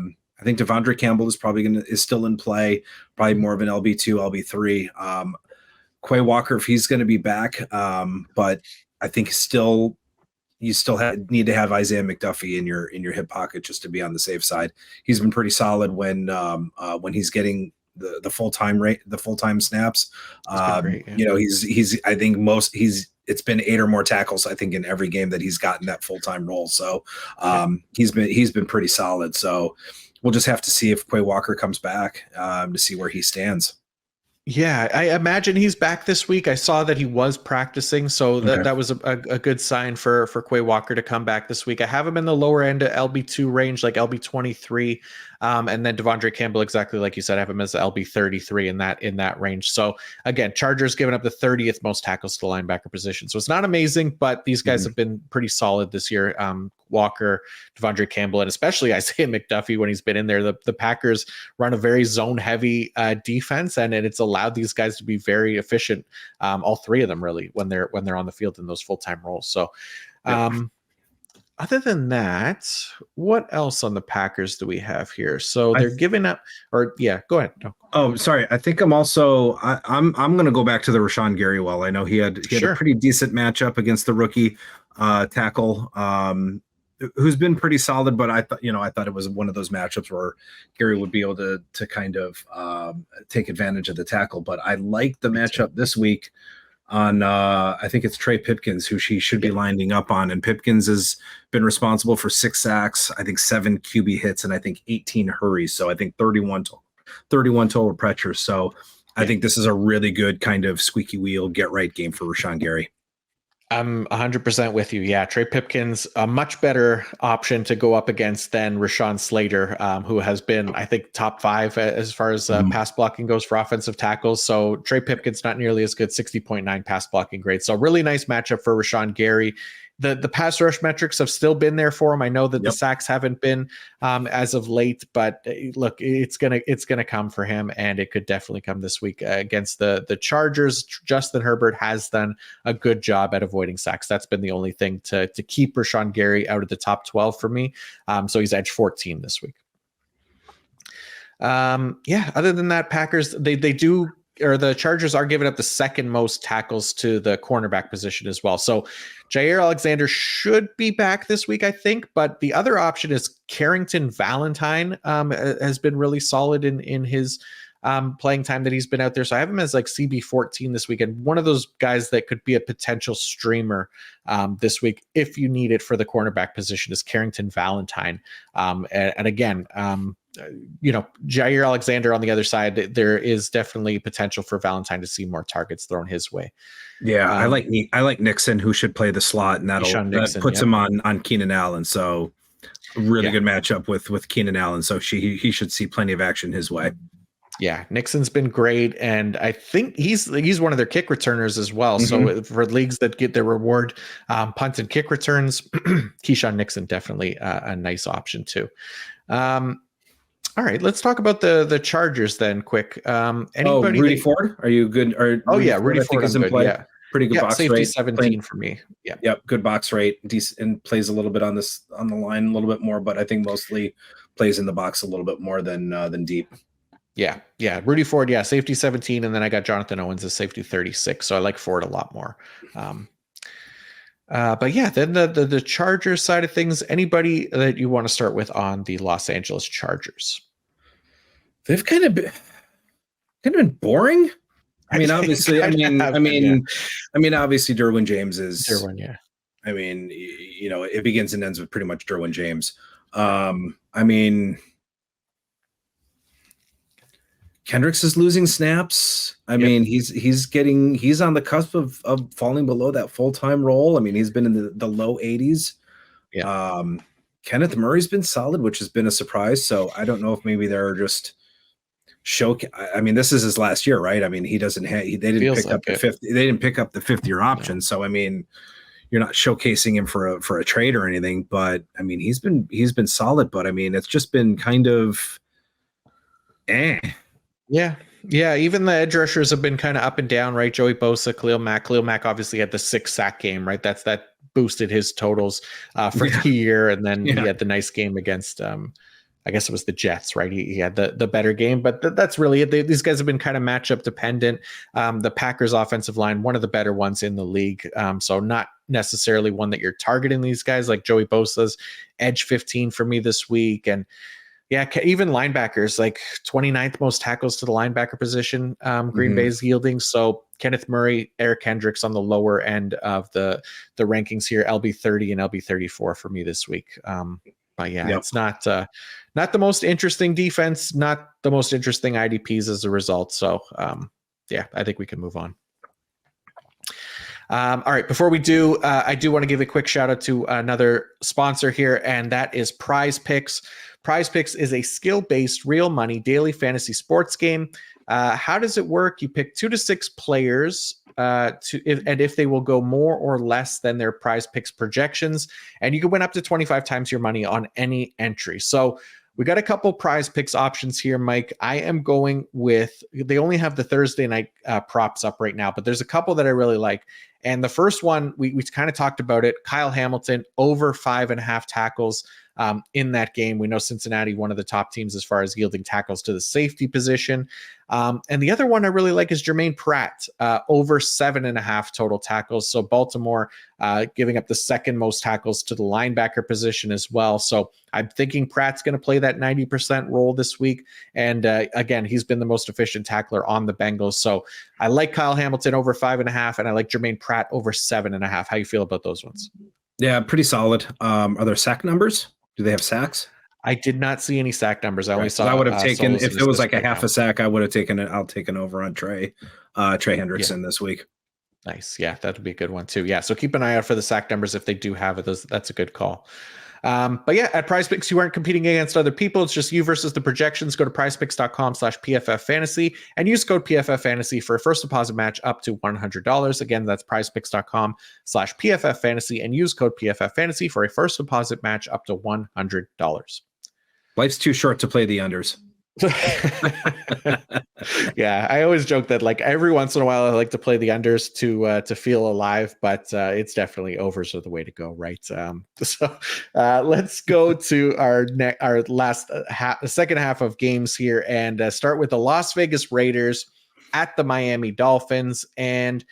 think Devondre Campbell is still in play, probably more of an LB2, LB3. Quay Walker, if he's going to be back, but I think you still need to have Isaiah McDuffie in your hip pocket just to be on the safe side. He's been pretty solid when he's getting the full-time snaps. Great, yeah. It's been 8 or more tackles, I think, in every game that he's gotten that full-time role. So he's been pretty solid. So we'll just have to see if Quay Walker comes back to see where he stands. Yeah, I imagine he's back this week. I saw that he was practicing, so that was a good sign for Quay Walker to come back this week. I have him in the lower end of LB2 range, like LB23, and then Devondre Campbell, exactly like you said, I have him as LB33 in that range. So again, Chargers giving up the 30th most tackles to the linebacker position, so it's not amazing, but these guys have been pretty solid this year. Walker, Devondre Campbell, and especially Isaiah McDuffie when he's been in there. The Packers run a very zone-heavy defense, and it's allowed these guys to be very efficient. All three of them really when they're on the field in those full-time roles. So, other than that, what else on the Packers do we have here? So they're giving up, go ahead. No. Oh, sorry. I think I'm going to go back to the Rashawn Gary. Well, I know he had a pretty decent matchup against the rookie tackle. Who's been pretty solid, but I thought it was one of those matchups where Gary would be able to kind of take advantage of the tackle. But I like the matchup this week on I think it's Trey Pipkins, who she should be lining up on. And Pipkins has been responsible for 6 sacks, I think 7 QB hits, and I think 18 hurries. So I think 31 total pressures. So I think this is a really good kind of squeaky wheel, get right game for Rashawn Gary. I'm 100% with you. Yeah, Trey Pipkins, a much better option to go up against than Rashawn Slater, who has been, I think, top 5 as far as pass blocking goes for offensive tackles. So Trey Pipkins not nearly as good, 60.9 pass blocking grade. So really nice matchup for Rashawn Gary. The pass rush metrics have still been there for him. I know that the sacks haven't been as of late, but look, it's gonna come for him, and it could definitely come this week against the Chargers. Justin Herbert has done a good job at avoiding sacks. That's been the only thing to keep Rashawn Gary out of the top 12 for me. So he's edge 14 this week. Other than that, Packers, the Chargers are giving up the second most tackles to the cornerback position as well. So Jair Alexander should be back this week, I think, but the other option is Carrington Valentine has been really solid in his playing time that he's been out there. So I have him as like CB14 this week, and one of those guys that could be a potential streamer this week if you need it for the cornerback position is Carrington Valentine. And again, Jair Alexander on the other side, there is definitely potential for Valentine to see more targets thrown his way. Yeah, I like Nixon, who should play the slot, and that puts him on Keenan Allen. So really good matchup with Keenan Allen. So he should see plenty of action his way. Yeah, Nixon's been great, and I think he's one of their kick returners as well. So for leagues that get their reward punt and kick returns, Keyshawn Nixon definitely a nice option too. All right, let's talk about the Chargers then, quick. Oh, Anybody Rudy that? Ford, are you good? Or Oh Rudy yeah, Ford, Rudy I think Ford, is I'm in good. play. Yeah, Pretty good yeah, box safety rate. Playing, 17 for me. Yeah, yep, good box rate. Decent and plays a little bit on the line a little bit more, but I think mostly plays in the box a little bit more than deep. yeah. Rudy Ford, yeah, safety 17, and then I got Jonathan Owens as safety 36. So I like Ford a lot more. Um, but yeah, then the Chargers side of things. Anybody that you want to start with on the Los Angeles Chargers? They've kind of been boring. I mean, obviously, Kind of have been, yeah. obviously, Derwin James is. Derwin, yeah. I mean, it begins and ends with pretty much Derwin James. I mean, Kendricks is losing snaps. I mean, he's on the cusp of falling below that full-time role. I mean, he's been in the low 80s. Yeah. Kenneth Murray's been solid, which has been a surprise. So I don't know if maybe they're just I mean, this is his last year, right? I mean, he doesn't have they didn't Feels pick like up the it. fifth. They didn't pick up the fifth-year option. No. So I mean, you're not showcasing him for a trade or anything. But I mean, he's been solid. But I mean, it's just been kind of Yeah. Yeah. Even the edge rushers have been kind of up and down, right? Joey Bosa, Khalil Mack. Khalil Mack obviously had the 6-sack game, right? That boosted his totals for the year. And then he had the nice game against, I guess it was the Jets, right? He had the better game, but that's really it. These guys have been kind of matchup dependent. The Packers offensive line, one of the better ones in the league. So not necessarily one that you're targeting these guys, like Joey Bosa's edge 15 for me this week. And yeah, even linebackers, like 29th most tackles to the linebacker position, Green Bay's yielding. So Kenneth Murray, Eric Hendricks on the lower end of the rankings here, LB 30 and LB 34 for me this week. But yeah, it's not the most interesting defense, not the most interesting IDPs as a result. So yeah, I think we can move on. All right, before we do, I do want to give a quick shout out to another sponsor here, and that is Prize Picks. Prize Picks is a skill-based, real money daily fantasy sports game. How does it work? You pick 2 to 6 players, and if they will go more or less than their Prize Picks projections, and you can win up to 25 times your money on any entry. So we got a couple Prize Picks options here, Mike. I am going with, they only have the Thursday night props up right now, but there's a couple that I really like. And the first one, we kind of talked about it. Kyle Hamilton over 5.5 tackles in that game. We know Cincinnati, one of the top teams as far as yielding tackles to the safety position. And the other one I really like is Jermaine Pratt, over 7.5 total tackles. So Baltimore giving up the second most tackles to the linebacker position as well. So I'm thinking Pratt's going to play that 90% role this week. And again, he's been the most efficient tackler on the Bengals. So I like Kyle Hamilton over 5.5, and I like Jermaine Pratt over 7.5. How you feel about those ones? Yeah, pretty solid. Are there sack numbers? Do they have sacks? I did not see any sack numbers. I only saw. I would have taken, if it was like a half a sack, I would have taken it. I'll take an over on Trey Hendrickson this week. Nice. Yeah, that would be a good one too. Yeah. So keep an eye out for the sack numbers if they do have it. That's a good call. But yeah, at Prize Picks, you aren't competing against other people. It's just you versus the projections. Go to prizepicks.com/PFF fantasy and use code PFF fantasy for a first deposit match up to $100. Again, that's prizepicks.com/PFF fantasy and use code PFF fantasy for a first deposit match up to $100. Life's too short to play the unders. Yeah, I always joke that like every once in a while I like to play the unders to feel alive, but it's definitely overs are the way to go, right? So let's go to our last second half of games here and start with the Las Vegas Raiders at the Miami Dolphins, and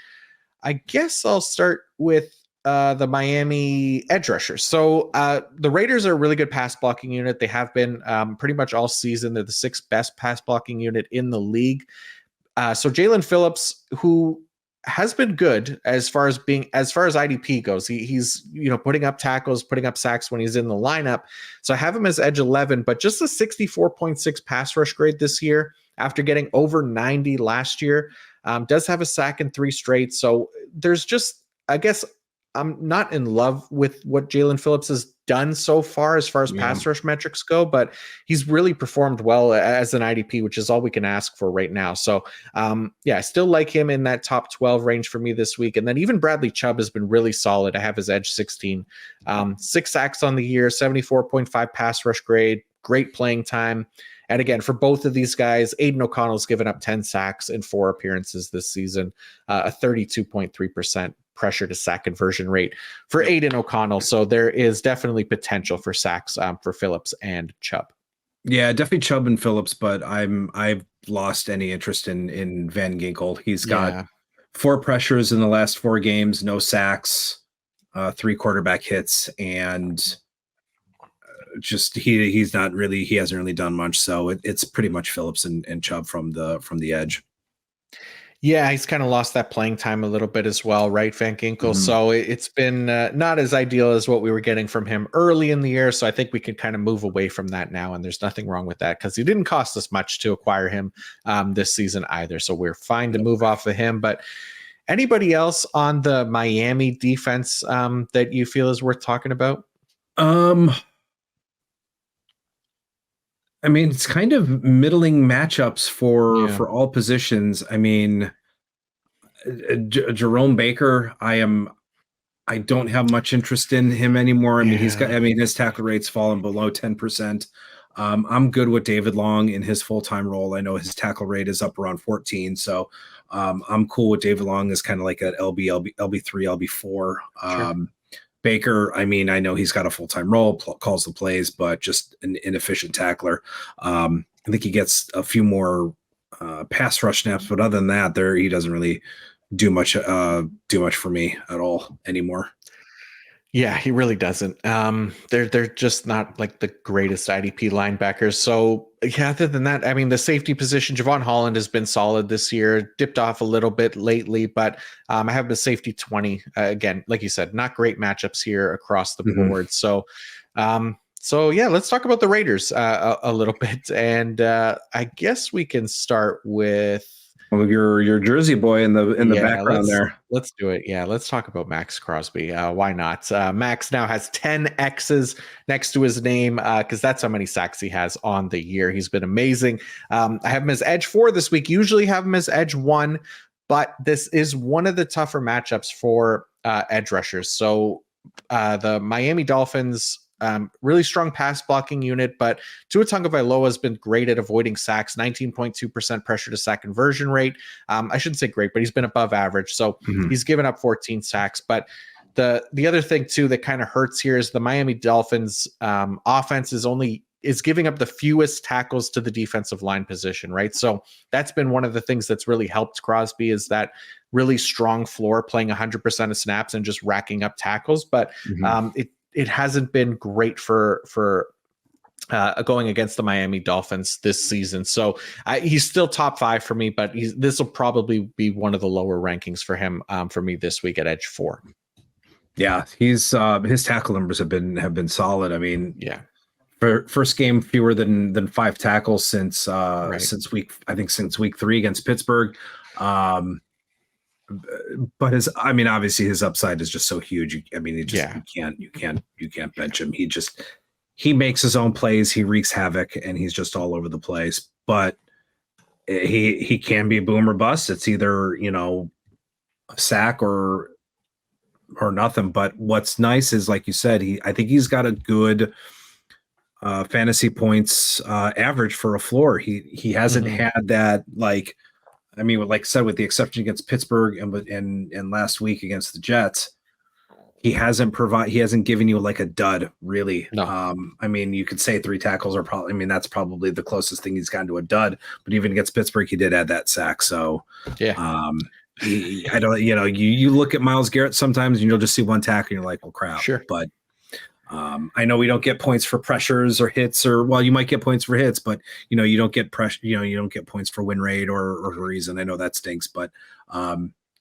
I guess I'll start with the Miami edge rushers. So the Raiders are a really good pass blocking unit. They have been pretty much all season. They're the 6th best pass blocking unit in the league. So Jalen Phillips, who has been good as far as IDP goes, he's putting up tackles, putting up sacks when he's in the lineup. So I have him as edge 11, but just a 64.6 pass rush grade this year after getting over 90 last year. Does have a sack in 3 straight. So there's just, I guess, I'm not in love with what Jalen Phillips has done so far as pass rush metrics go, but he's really performed well as an IDP, which is all we can ask for right now. So I still like him in that top 12 range for me this week. And then even Bradley Chubb has been really solid. I have his edge 16, 6 sacks on the year, 74.5 pass rush grade, great playing time. And again, for both of these guys, Aiden O'Connell's given up 10 sacks in 4 appearances this season, a 32.3% pressure to sack conversion rate for Aiden O'Connell. So there is definitely potential for sacks for Phillips and Chubb. Yeah, definitely Chubb and Phillips, but I've lost any interest in Van Ginkel. He's got 4 pressures in the last 4 games, no sacks, 3 quarterback hits, and just he hasn't really done much. So it's pretty much Phillips and Chubb from the edge. Yeah, he's kind of lost that playing time a little bit as well, right, Van Ginkel? Mhm. So it's been not as ideal as what we were getting from him early in the year. So I think we can kind of move away from that now, and there's nothing wrong with that because he didn't cost us much to acquire him this season either. So we're fine to move off of him. But anybody else on the Miami defense that you feel is worth talking about? I mean, it's kind of middling matchups for all positions. I mean, Jerome Baker, I don't have much interest in him anymore. I mean, his tackle rate's fallen below 10%. I'm good with David Long in his full-time role. I know his tackle rate is up around 14. So I'm cool with David Long as kind of like an LB3, LB4. Sure. Baker, I mean, I know he's got a full-time role, calls the plays, but just an inefficient tackler. I think he gets a few more pass rush snaps, but other than that, he doesn't really do much for me at all anymore. Yeah, he really doesn't. They're just not like the greatest IDP linebackers. So yeah, other than that, I mean, the safety position, Javon Holland has been solid this year, dipped off a little bit lately, but I have the safety 20. Again, like you said, not great matchups here across the board. So yeah, let's talk about the Raiders a little bit. And I guess we can start with your Jersey boy in the background there. Let's do it. Yeah, let's talk about Max Crosby. Why not? Max now has 10 X's next to his name because that's how many sacks he has on the year. He's been amazing. I have him as edge 4 this week. Usually have him as edge 1, but this is one of the tougher matchups for edge rushers. So the Miami Dolphins, really strong pass blocking unit, but Tua Tagovailoa has been great at avoiding sacks, 19.2% pressure to sack conversion rate. I shouldn't say great, but he's been above average. So he's given up 14 sacks. But the other thing too that kind of hurts here is the Miami Dolphins offense is giving up the fewest tackles to the defensive line position, right? So that's been one of the things that's really helped Crosby is that really strong floor, playing 100% of snaps and just racking up tackles. But it hasn't been great for going against the Miami Dolphins this season. So he's still top 5 for me, but this will probably be one of the lower rankings for him for me this week at edge 4. Yeah, he's his tackle numbers have been solid. I mean, yeah, for first game fewer than 5 tackles since week 3 against Pittsburgh. But obviously his upside is just so huge. You can't bench him. He makes his own plays. He wreaks havoc, and he's just all over the place. But he can be a boom or bust. It's either a sack or nothing. But what's nice is, like you said, I think he's got a good fantasy points average for a floor. He hasn't had that like I said, with the exception against Pittsburgh and last week against the Jets, he hasn't given you like a dud, really. No. You could say 3 tackles are probably, that's probably the closest thing he's gotten to a dud, but even against Pittsburgh, he did add that sack. So, yeah. I don't, you look at Myles Garrett sometimes and you'll just see 1 tackle and you're like, well, crap. Sure. But I know we don't get points for pressures or hits, you might get points for hits, but you don't get pressure. You don't get points for win rate or reason. I know that stinks, but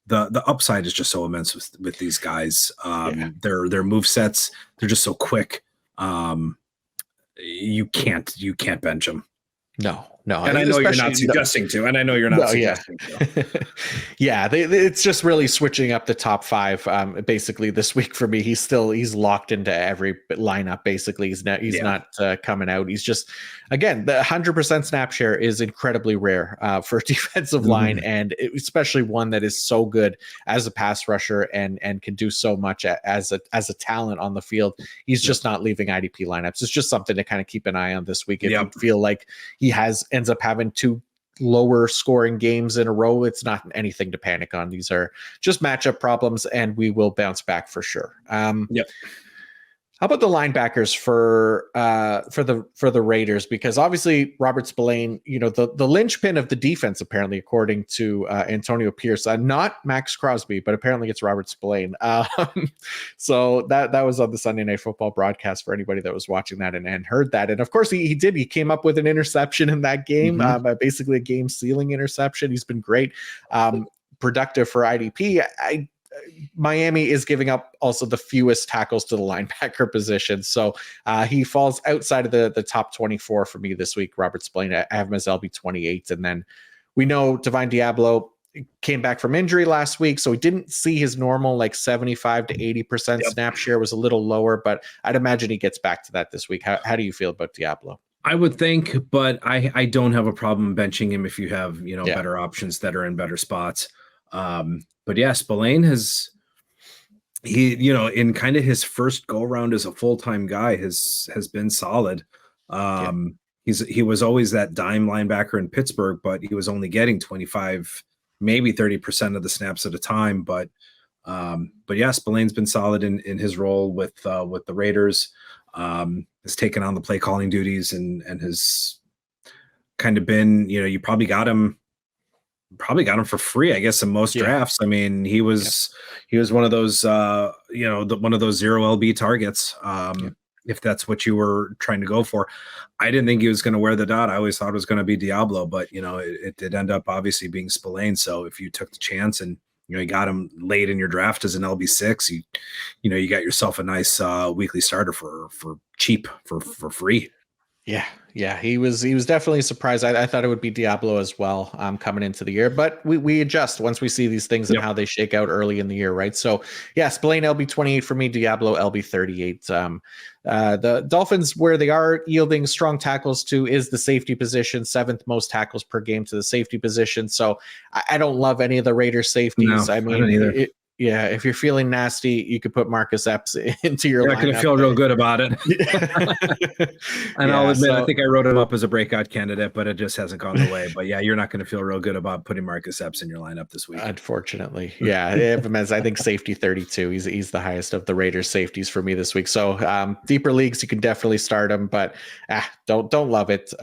the upside is just so immense with these guys. Their move sets, they're just so quick. You can't bench them. No, no, And I know you're not especially suggesting to, and I know you're not no, yeah. suggesting to. Yeah, it's just really switching up the top five. Basically, this week for me, he's locked into every lineup. Basically, he's not coming out. He's just, again, the 100% snap share is incredibly rare for a defensive line, and especially one that is so good as a pass rusher and can do so much as a talent on the field. He's just not leaving IDP lineups. It's just something to kind of keep an eye on this week. If you feel like he ends up having two lower scoring games in a row, it's not anything to panic on. These are just matchup problems, and we will bounce back for sure. How about the linebackers for the Raiders? Because obviously Robert Spillane, the linchpin of the defense, apparently, according to Antonio Pierce, not Max Crosby, but apparently it's Robert Spillane. So that was on the Sunday Night Football broadcast for anybody that was watching that and heard that. And of course he did. He came up with an interception in that game, basically a game sealing interception. He's been great, productive for IDP. Miami is giving up also the fewest tackles to the linebacker position. So he falls outside of the top 24 for me this week. Robert Spillane, I have him as LB 28. And then we know Divine Diablo came back from injury last week, so he didn't see his normal 75 to 80% snap share, was a little lower, but I'd imagine he gets back to that this week. How do you feel about Diablo? I would think, but I don't have a problem benching him if you have, better options that are in better spots. But yeah, Spillane in kind of his first go around as a full-time guy has been solid. He was always that dime linebacker in Pittsburgh, but he was only getting 25, maybe 30% of the snaps at a time. But yeah, Spillane's been solid in his role with the Raiders. Has taken on the play calling duties and has kind of been, you probably got him for free, I guess, in most drafts. I mean, he was one of those, one of those 0 LB targets. If that's what you were trying to go for. I didn't think he was going to wear the dot. I always thought it was going to be Diablo, but it did end up obviously being Spillane. So if you took the chance and you got him late in your draft as an LB6, you got yourself a nice weekly starter for cheap, for free. Yeah, he was definitely surprised. I thought it would be Diablo as well coming into the year, but we adjust once we see these things and how they shake out early in the year, right? So yeah, Spillane LB 28 for me, Diablo LB 38. The Dolphins, where they are yielding strong tackles to, is the safety position, 7th most tackles per game to the safety position. So I don't love any of the Raiders safeties. No, I mean, I don't either. Yeah, if you're feeling nasty, you could put Marcus Epps into your lineup. You're not going to feel real good about it. And I'll admit, I think I wrote him up as a breakout candidate, but it just hasn't gone the way. But yeah, you're not going to feel real good about putting Marcus Epps in your lineup this week. Unfortunately. Yeah, I have him as, I think, safety 32. He's the highest of the Raiders safeties for me this week. So deeper leagues, you can definitely start him, but don't love it.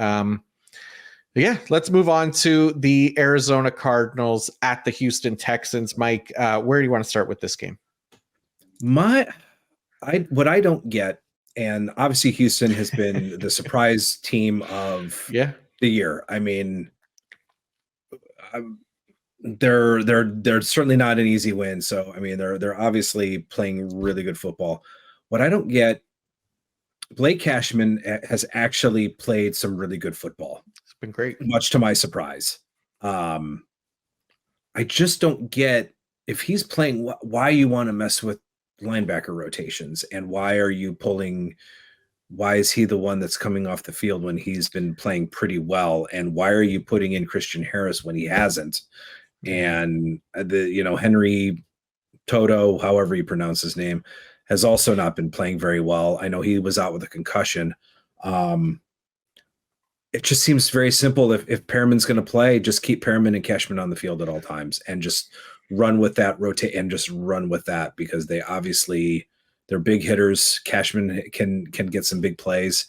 Yeah, let's move on to the Arizona Cardinals at the Houston Texans. Mike, where do you want to start with this game? What I don't get, and obviously Houston has been the surprise team of the year. I mean, they're certainly not an easy win. So I mean, they're obviously playing really good football. What I don't get, Blake Cashman has actually played some really good football. Been great, much to my surprise. I just don't get, if he's playing, why you want to mess with linebacker rotations, and why is he the one that's coming off the field when he's been playing pretty well, and why are you putting in Christian Harris when he hasn't? And Henry Toto, however you pronounce his name, has also not been playing very well. I know he was out with a concussion. It just seems very simple. If Perriman's going to play, just keep Perriman and Cashman on the field at all times and just run with that because they're big hitters. Cashman can get some big plays.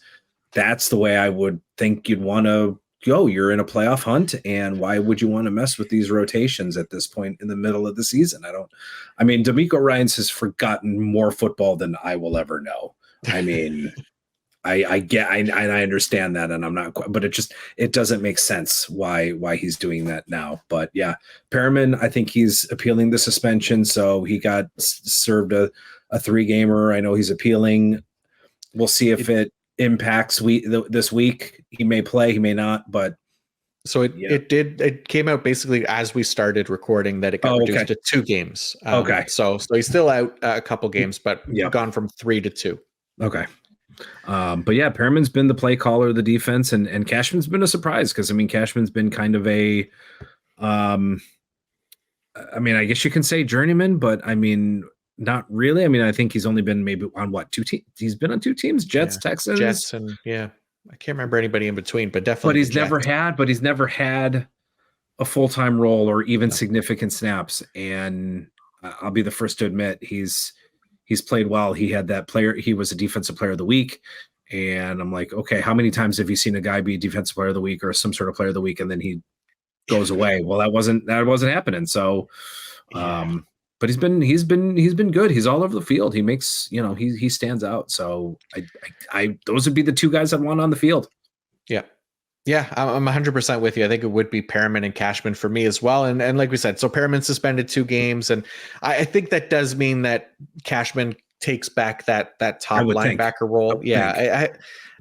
That's the way I would think you'd want to go. You're in a playoff hunt, and why would you want to mess with these rotations at this point in the middle of the season? DeMeco Ryans has forgotten more football than I will ever know. I mean, I understand that, and I'm not quite, but it doesn't make sense why he's doing that now. But yeah, Perriman, I think he's appealing the suspension, so he got served a 3-gamer. I know he's appealing. We'll see if it impacts this week. He may play, he may not, but So Yeah. it came out basically as we started recording that it got Oh, reduced okay. to 2 games. Okay. So he's still out a couple games, but Yep. gone from 3 to 2. Okay. But yeah, Perriman's been the play caller of the defense, and Cashman's been a surprise because I mean Cashman's been kind of a, I mean, I guess you can say journeyman, but I mean not really. I mean, I think he's only been maybe on what 2 teams. He's been on 2 teams, Jets, Yeah, Texans, Jets, and yeah, I can't remember anybody in between, but but definitely the he's never Jets. had, but he's never had a full-time role or even No. significant snaps. And I'll be the first to admit he's played well. He had that player. He was a defensive player of the week. And I'm like, okay, how many times have you seen a guy be defensive player of the week or some sort of player of the week and then he goes away? Well, that wasn't happening. So, but he's been good. He's all over the field. He makes, he stands out. So I those would be the 2 guys I'd want on the field. Yeah. Yeah, I'm 100% with you. I think it would be Perriman and Cashman for me as well. And like we said, so Perriman suspended 2 games, and I think that does mean that Cashman takes back that top linebacker role.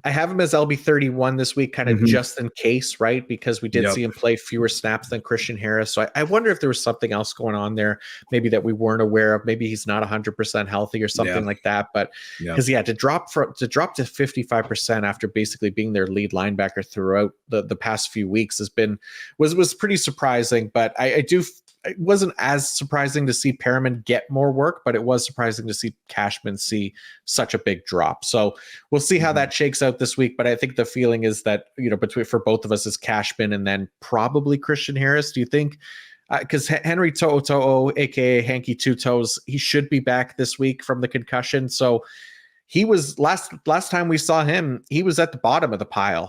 I have him as LB 31 this week, kind of just in case, right? Because we did see him play fewer snaps than Christian Harris. So I wonder if there was something else going on there, maybe that we weren't aware of. Maybe he's not 100% healthy or something like that. But because to drop to 55% after basically being their lead linebacker throughout the past few weeks was pretty surprising. But it wasn't as surprising to see Perriman get more work, but it was surprising to see Cashman see such a big drop. So we'll see how that shakes out this week. But I think the feeling is that, for both of us is Cashman and then probably Christian Harris. Do you think? Because Henry To'o, aka Hanky Two Toes, he should be back this week from the concussion. So he was last time we saw him, he was at the bottom of the pile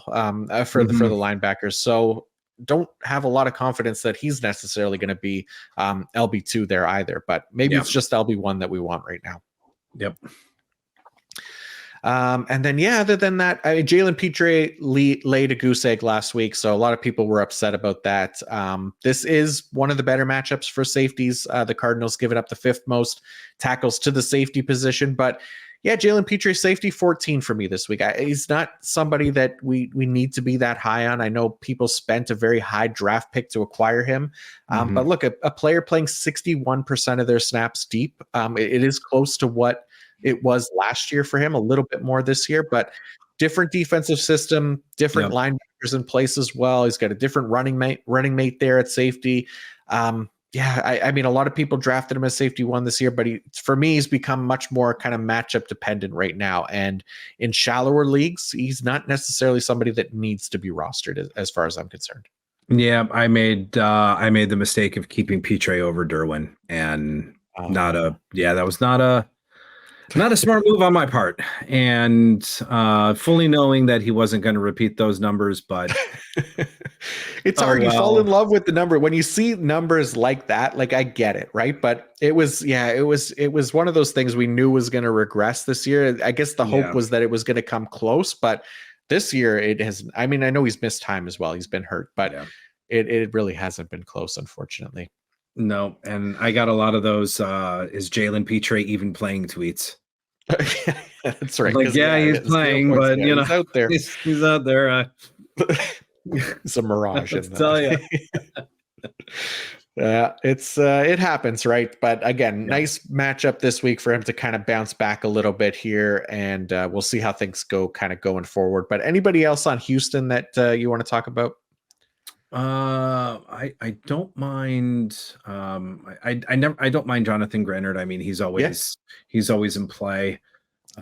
for the linebackers. So don't have a lot of confidence that he's necessarily going to be LB2 there either, but maybe it's just LB1 that we want right now. Yep. And then, other than that, Jalen Pitre laid a goose egg last week, so a lot of people were upset about that. This is one of the better matchups for safeties. The Cardinals giving up the 5th most tackles to the safety position, but Jalen Pitre, safety 14 for me this week. He's not somebody that we need to be that high on. I know people spent a very high draft pick to acquire him. But look, a player playing 61% of their snaps deep, it is close to what it was last year for him, a little bit more this year, but different defensive system, different linebackers in place as well. He's got a different running mate there at safety. I mean, a lot of people drafted him as safety 1 this year, but for me, he's become much more kind of matchup dependent right now. And in shallower leagues, he's not necessarily somebody that needs to be rostered as far as I'm concerned. Yeah, I made the mistake of keeping Pitre over Derwin, and that was not a smart move on my part, and fully knowing that he wasn't going to repeat those numbers, but it's hard. You fall in love with the number when you see numbers like that. Like, I get it, right? But it was one of those things we knew was going to regress this year. I guess the hope was that it was going to come close, but this year it has. I mean, I know he's missed time as well. He's been hurt, but it really hasn't been close, unfortunately. No, and I got a lot of those. Is Jalen Pitre even playing tweets? That's right. Like, he's playing, but he's out there. He's out there. It's a mirage. Let's tell you. It happens, right? But again, nice matchup this week for him to kind of bounce back a little bit here, and we'll see how things go kind of going forward. But anybody else on Houston that you want to talk about? I don't mind. I don't mind Jonathan Grenard. I mean, he's always in play.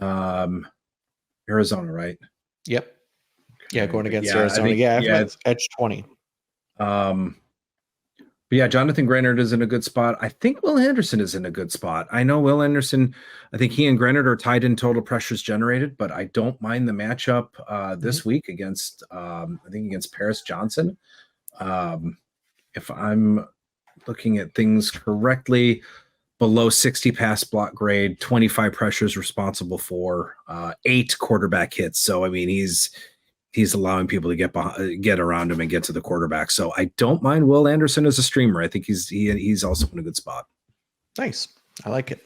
Arizona, right? Yep. Yeah, going against Arizona. It's edge 20. But Jonathan Grenard is in a good spot. I think Will Anderson is in a good spot. I know Will Anderson, I think he and Grenard are tied in total pressures generated, but I don't mind the matchup this week against against Paris Johnson. If I'm looking at things correctly, below 60 pass block grade, 25 pressures responsible for 8 quarterback hits. So, I mean, he's allowing people to get around him and get to the quarterback. So I don't mind Will Anderson as a streamer. I think he's also in a good spot. Nice. I like it.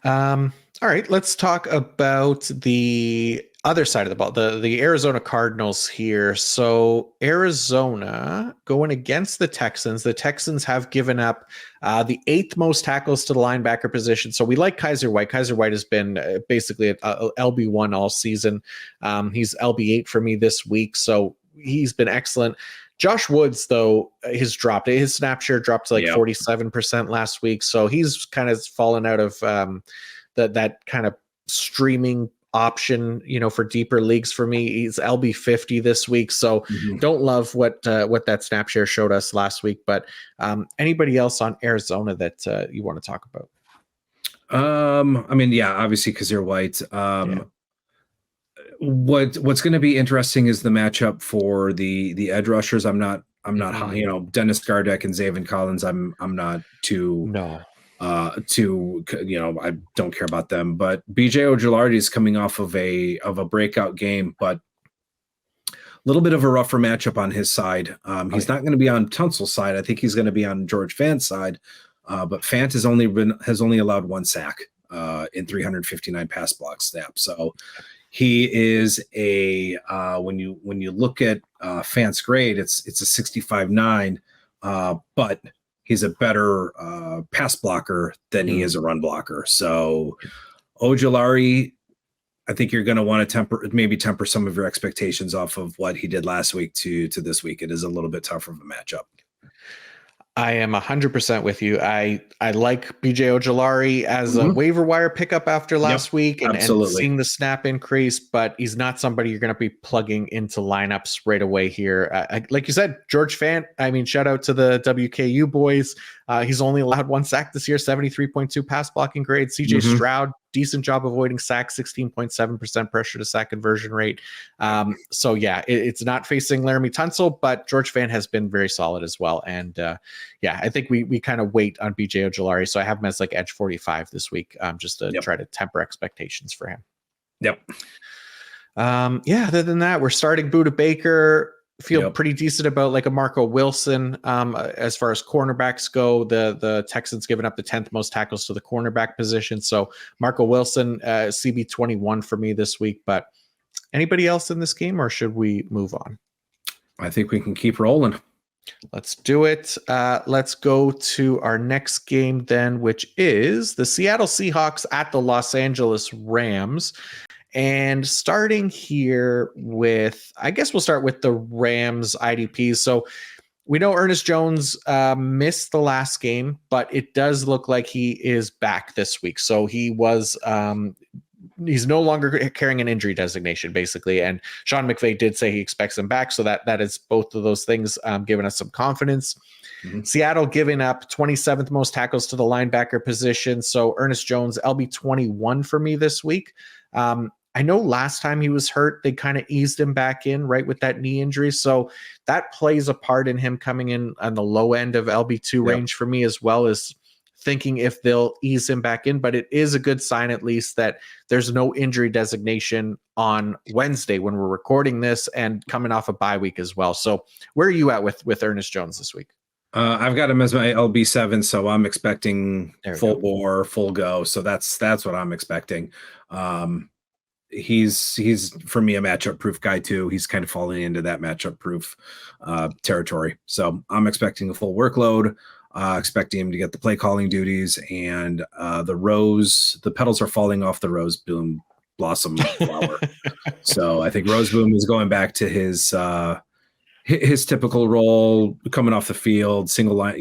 All right, let's talk about the other side of the ball, the Arizona Cardinals here. So Arizona going against the Texans. The Texans have given up the 8th most tackles to the linebacker position. So we like Kaiser White. Kaiser White has been basically a LB1 all season. He's LB8 for me this week. So he's been excellent. Josh Woods, though, has dropped. His snap share dropped to like 47% last week. So he's kind of fallen out of that kind of streaming option, for deeper leagues for me. He's LB50 this week. So don't love what that snap share showed us last week. But anybody else on Arizona that you want to talk about? I mean, yeah, obviously because they're white. What's going to be interesting is the matchup for the edge rushers. I'm not Dennis Gardeck and Zaven Collins. I'm not too I don't care about them. But BJ Ojulari is coming off of a breakout game, but a little bit of a rougher matchup on his side. He's not going to be on Tunsil's side. I think he's going to be on George Fant's side. But Fant has only allowed 1 sack in 359 pass block snaps. So he is when you look at Fant's grade, it's a 65.9, but he's a better pass blocker than he is a run blocker. So Ojulari, I think you're going to want to temper some of your expectations off of what he did last week to this week. It is a little bit tougher of a matchup. I am 100% with you. I like BJ Ojulari as a waiver wire pickup after last week and seeing the snap increase, but he's not somebody you're going to be plugging into lineups right away here. Like you said, George Fant, I mean, shout out to the WKU boys. He's only allowed 1 sack this year, 73.2 pass blocking grade. CJ Stroud, decent job avoiding sacks, 16.7% pressure to sack conversion rate. So yeah, it's not facing Laramie Tunsil, but George Fant has been very solid as well. And I think we kind of wait on BJ Ojulari. So I have him as like edge 45 this week, just to try to temper expectations for him. Other than that, we're starting Budda Baker. Feel pretty decent about like a Marco Wilson. As far as cornerbacks go, the Texans giving up the 10th most tackles to the cornerback position. So Marco Wilson, CB21 for me this week. But anybody else in this game, or should we move on? I think we can keep rolling. Let's do it. Let's go to our next game then, which is the Seattle Seahawks at the Los Angeles Rams. And starting here with, I guess we'll start with the Rams IDPs. So we know Ernest Jones missed the last game, but it does look like he is back this week. So he was, he's no longer carrying an injury designation, basically. And Sean McVay did say he expects him back. So that is both of those things giving us some confidence. Seattle giving up 27th most tackles to the linebacker position. So Ernest Jones, LB21 for me this week. I know last time he was hurt, they kind of eased him back in, right, with that knee injury. So that plays a part in him coming in on the low end of LB2 range for me, as well as thinking if they'll ease him back in. But it is a good sign, at least, that there's no injury designation on Wednesday when we're recording this and coming off a bye week as well. So where are you at with Ernest Jones this week? I've got him as my LB7, so I'm expecting full bore, full go. So that's what I'm expecting. He's for me a matchup proof guy too. He's kind of falling into that matchup proof territory. So I'm expecting a full workload, expecting him to get the play calling duties, and the petals are falling off the rose boom blossom flower. So I think Roseboom is going back to his typical role, coming off the field, single line,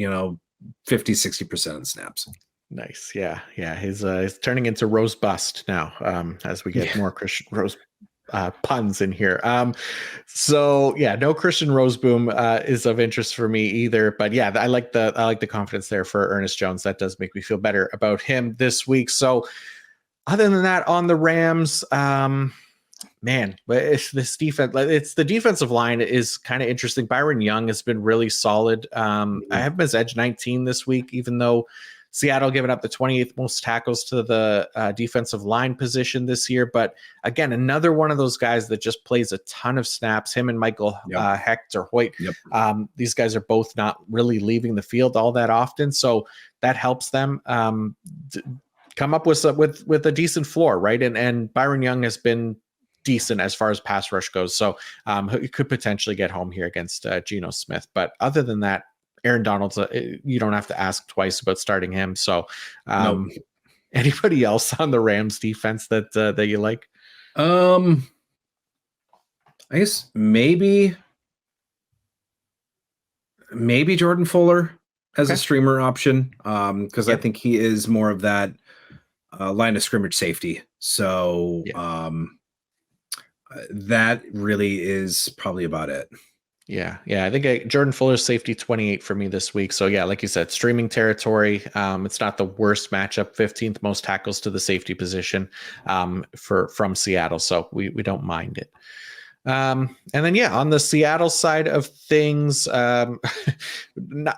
50-60% of snaps. Nice. Yeah. He's turning into Rose Bust now, as we get more Christian Rose puns in here. So yeah, no Christian Roseboom is of interest for me either. But yeah, I like the confidence there for Ernest Jones. That does make me feel better about him this week. So other than that, on the Rams, man, it's this defense. It's the defensive line is kind of interesting. Byron Young has been really solid. I have him as edge 19 this week, even though Seattle giving up the 28th most tackles to the defensive line position this year. But again, another one of those guys that just plays a ton of snaps. Him and Michael Hecht or Hoyt. These guys are both not really leaving the field all that often. So that helps them come up with a decent floor, right? And Byron Young has been decent as far as pass rush goes. So he could potentially get home here against Geno Smith. But other than that, Aaron Donald's, you don't have to ask twice about starting him. So No. anybody else on the Rams defense that you like? I guess maybe Jordan Fuller as a streamer option, because I think he is more of that line of scrimmage safety. So that really is probably about it. Yeah. I think Jordan Fuller's safety 28 for me this week. So yeah, like you said, streaming territory. It's not the worst matchup. 15th most tackles to the safety position from Seattle. So we don't mind it. And then on the Seattle side of things,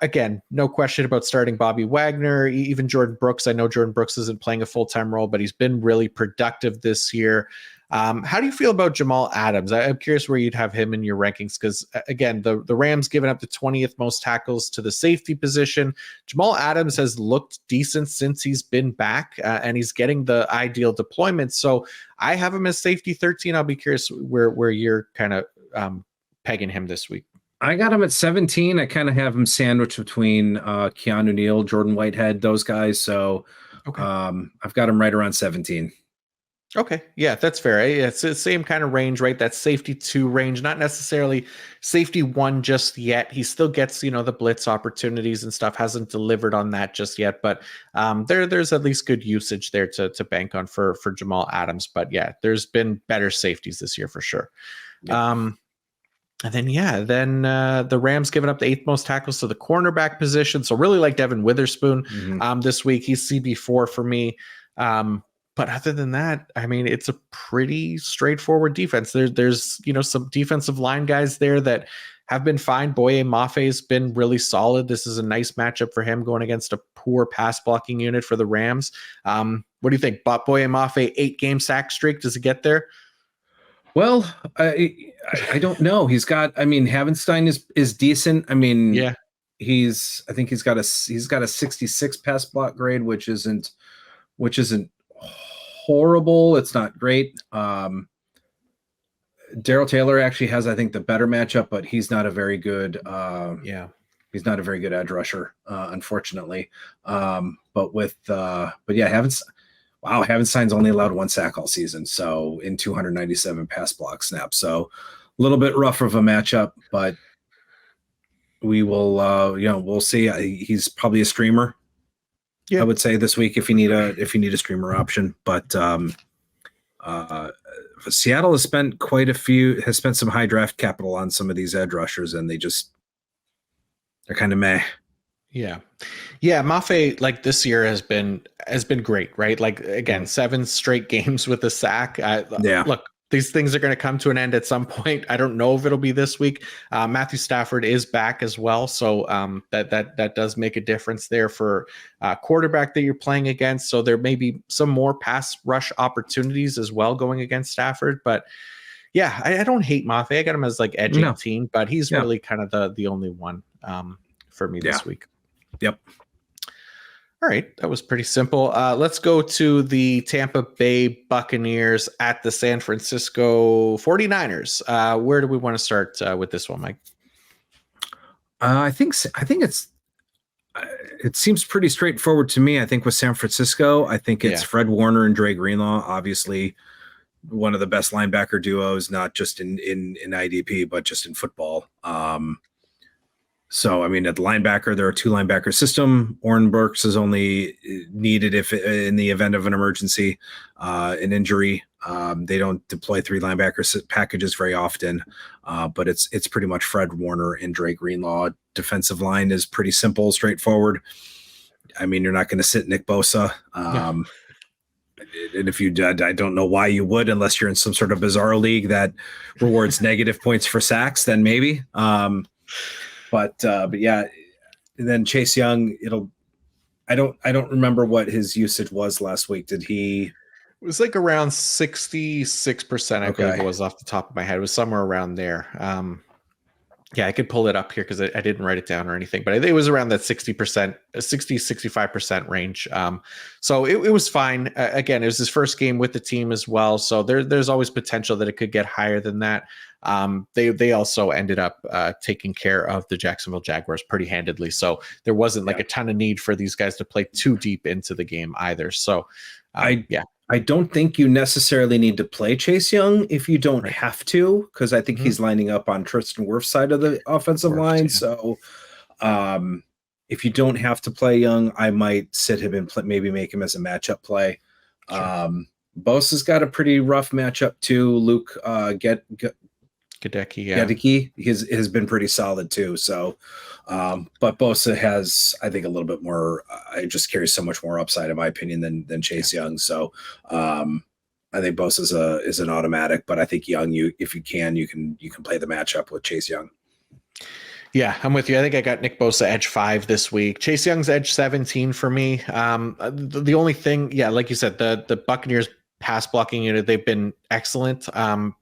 again, no question about starting Bobby Wagner, even Jordan Brooks. I know Jordan Brooks isn't playing a full-time role, but he's been really productive this year. How do you feel about Jamal Adams? I'm curious where you'd have him in your rankings, because again, the Rams giving up the 20th most tackles to the safety position. Jamal Adams has looked decent since he's been back, and he's getting the ideal deployment. So I have him as safety 13. I'll be curious where you're kind of pegging him this week. I got him at 17. I kind of have him sandwiched between Keanu Neal, Jordan Whitehead, those guys. So I've got him right around 17. Okay. Yeah, that's fair. It's the same kind of range, right? That safety 2 range, not necessarily safety 1 just yet. He still gets, the blitz opportunities and stuff, hasn't delivered on that just yet, but there's at least good usage there to bank on for Jamal Adams. But yeah, there's been better safeties this year for sure. Yeah. And then the Rams giving up the 8th most tackles to the cornerback position. So really like Devin Witherspoon this week. He's CB4 for me. But other than that, I mean, it's a pretty straightforward defense. There's some defensive line guys there that have been fine. Boye Mafe's been really solid. This is a nice matchup for him going against a poor pass blocking unit for the Rams. What do you think? Boye Mafe 8-game sack streak. Does it get there? Well, I don't know. He's got. I mean, Havenstein is decent. I mean, I think he's got a 66 pass block grade, which isn't horrible. It's not great. Daryl Taylor actually has, I think, the better matchup, but he's not a very good. He's not a very good edge rusher, unfortunately. Havenstein's only allowed 1 sack all season, so in 297 pass block snaps. So a little bit rough of a matchup, but we will. We'll see. He's probably a streamer. I would say this week if you need a streamer option, but Seattle has spent some high draft capital on some of these edge rushers, and they're kind of meh. Yeah. Mafe, like, this year has been great, right? Like, again, 7 straight games with a sack. Look, these things are going to come to an end at some point. I don't know if it'll be this week. Matthew Stafford is back as well, so that does make a difference there for quarterback that you're playing against. So there may be some more pass rush opportunities as well going against Stafford. But yeah, I don't hate Mafe. I got him as like edge 18, but he's really kind of the only one for me this week. Yep. All right, that was pretty simple. Let's go to the Tampa Bay Buccaneers at the San Francisco 49ers. Where do we want to start with this one, Mike? I think it seems pretty straightforward to me. I think with San Francisco, I think it's Fred Warner and Dre Greenlaw, obviously one of the best linebacker duos, not just in IDP, but just in football. So, I mean, at the linebacker, there are 2 linebacker system. Oren Burks is only needed if in the event of an emergency, an injury. They don't deploy 3 linebacker packages very often, but it's pretty much Fred Warner and Dre Greenlaw. Defensive line is pretty simple, straightforward. I mean, you're not going to sit Nick Bosa. And if you did, I don't know why you would, unless you're in some sort of bizarre league that rewards negative points for sacks, then maybe. But yeah, and then Chase Young, I don't remember what his usage was last week. Did he? It was like around 66%, I believe it was, off the top of my head. It was somewhere around there. Yeah, I could pull it up here because I didn't write it down or anything, but I think it was around that 60%, 65% range. So it was fine. Again, it was his first game with the team as well. So there's always potential that it could get higher than that. They also ended up taking care of the Jacksonville Jaguars pretty handedly. So there wasn't like a ton of need for these guys to play too deep into the game either. So I don't think you necessarily need to play Chase Young if you don't have to, because I think he's lining up on Tristan Wirf's side of the offensive line. Yeah. So if you don't have to play Young, I might sit him and maybe make him as a matchup play. Sure. Bosa's got a pretty rough matchup too. Luke Gadecki has been pretty solid too. So, but Bosa has, I think, a little bit more. It just carries so much more upside, in my opinion, than Chase Young. So, I think Bosa is an automatic. But I think Young, if you can play the matchup with Chase Young. Yeah, I'm with you. I think I got Nick Bosa edge 5 this week. Chase Young's edge 17 for me. The only thing, like you said, the Buccaneers pass blocking unit, they've been excellent.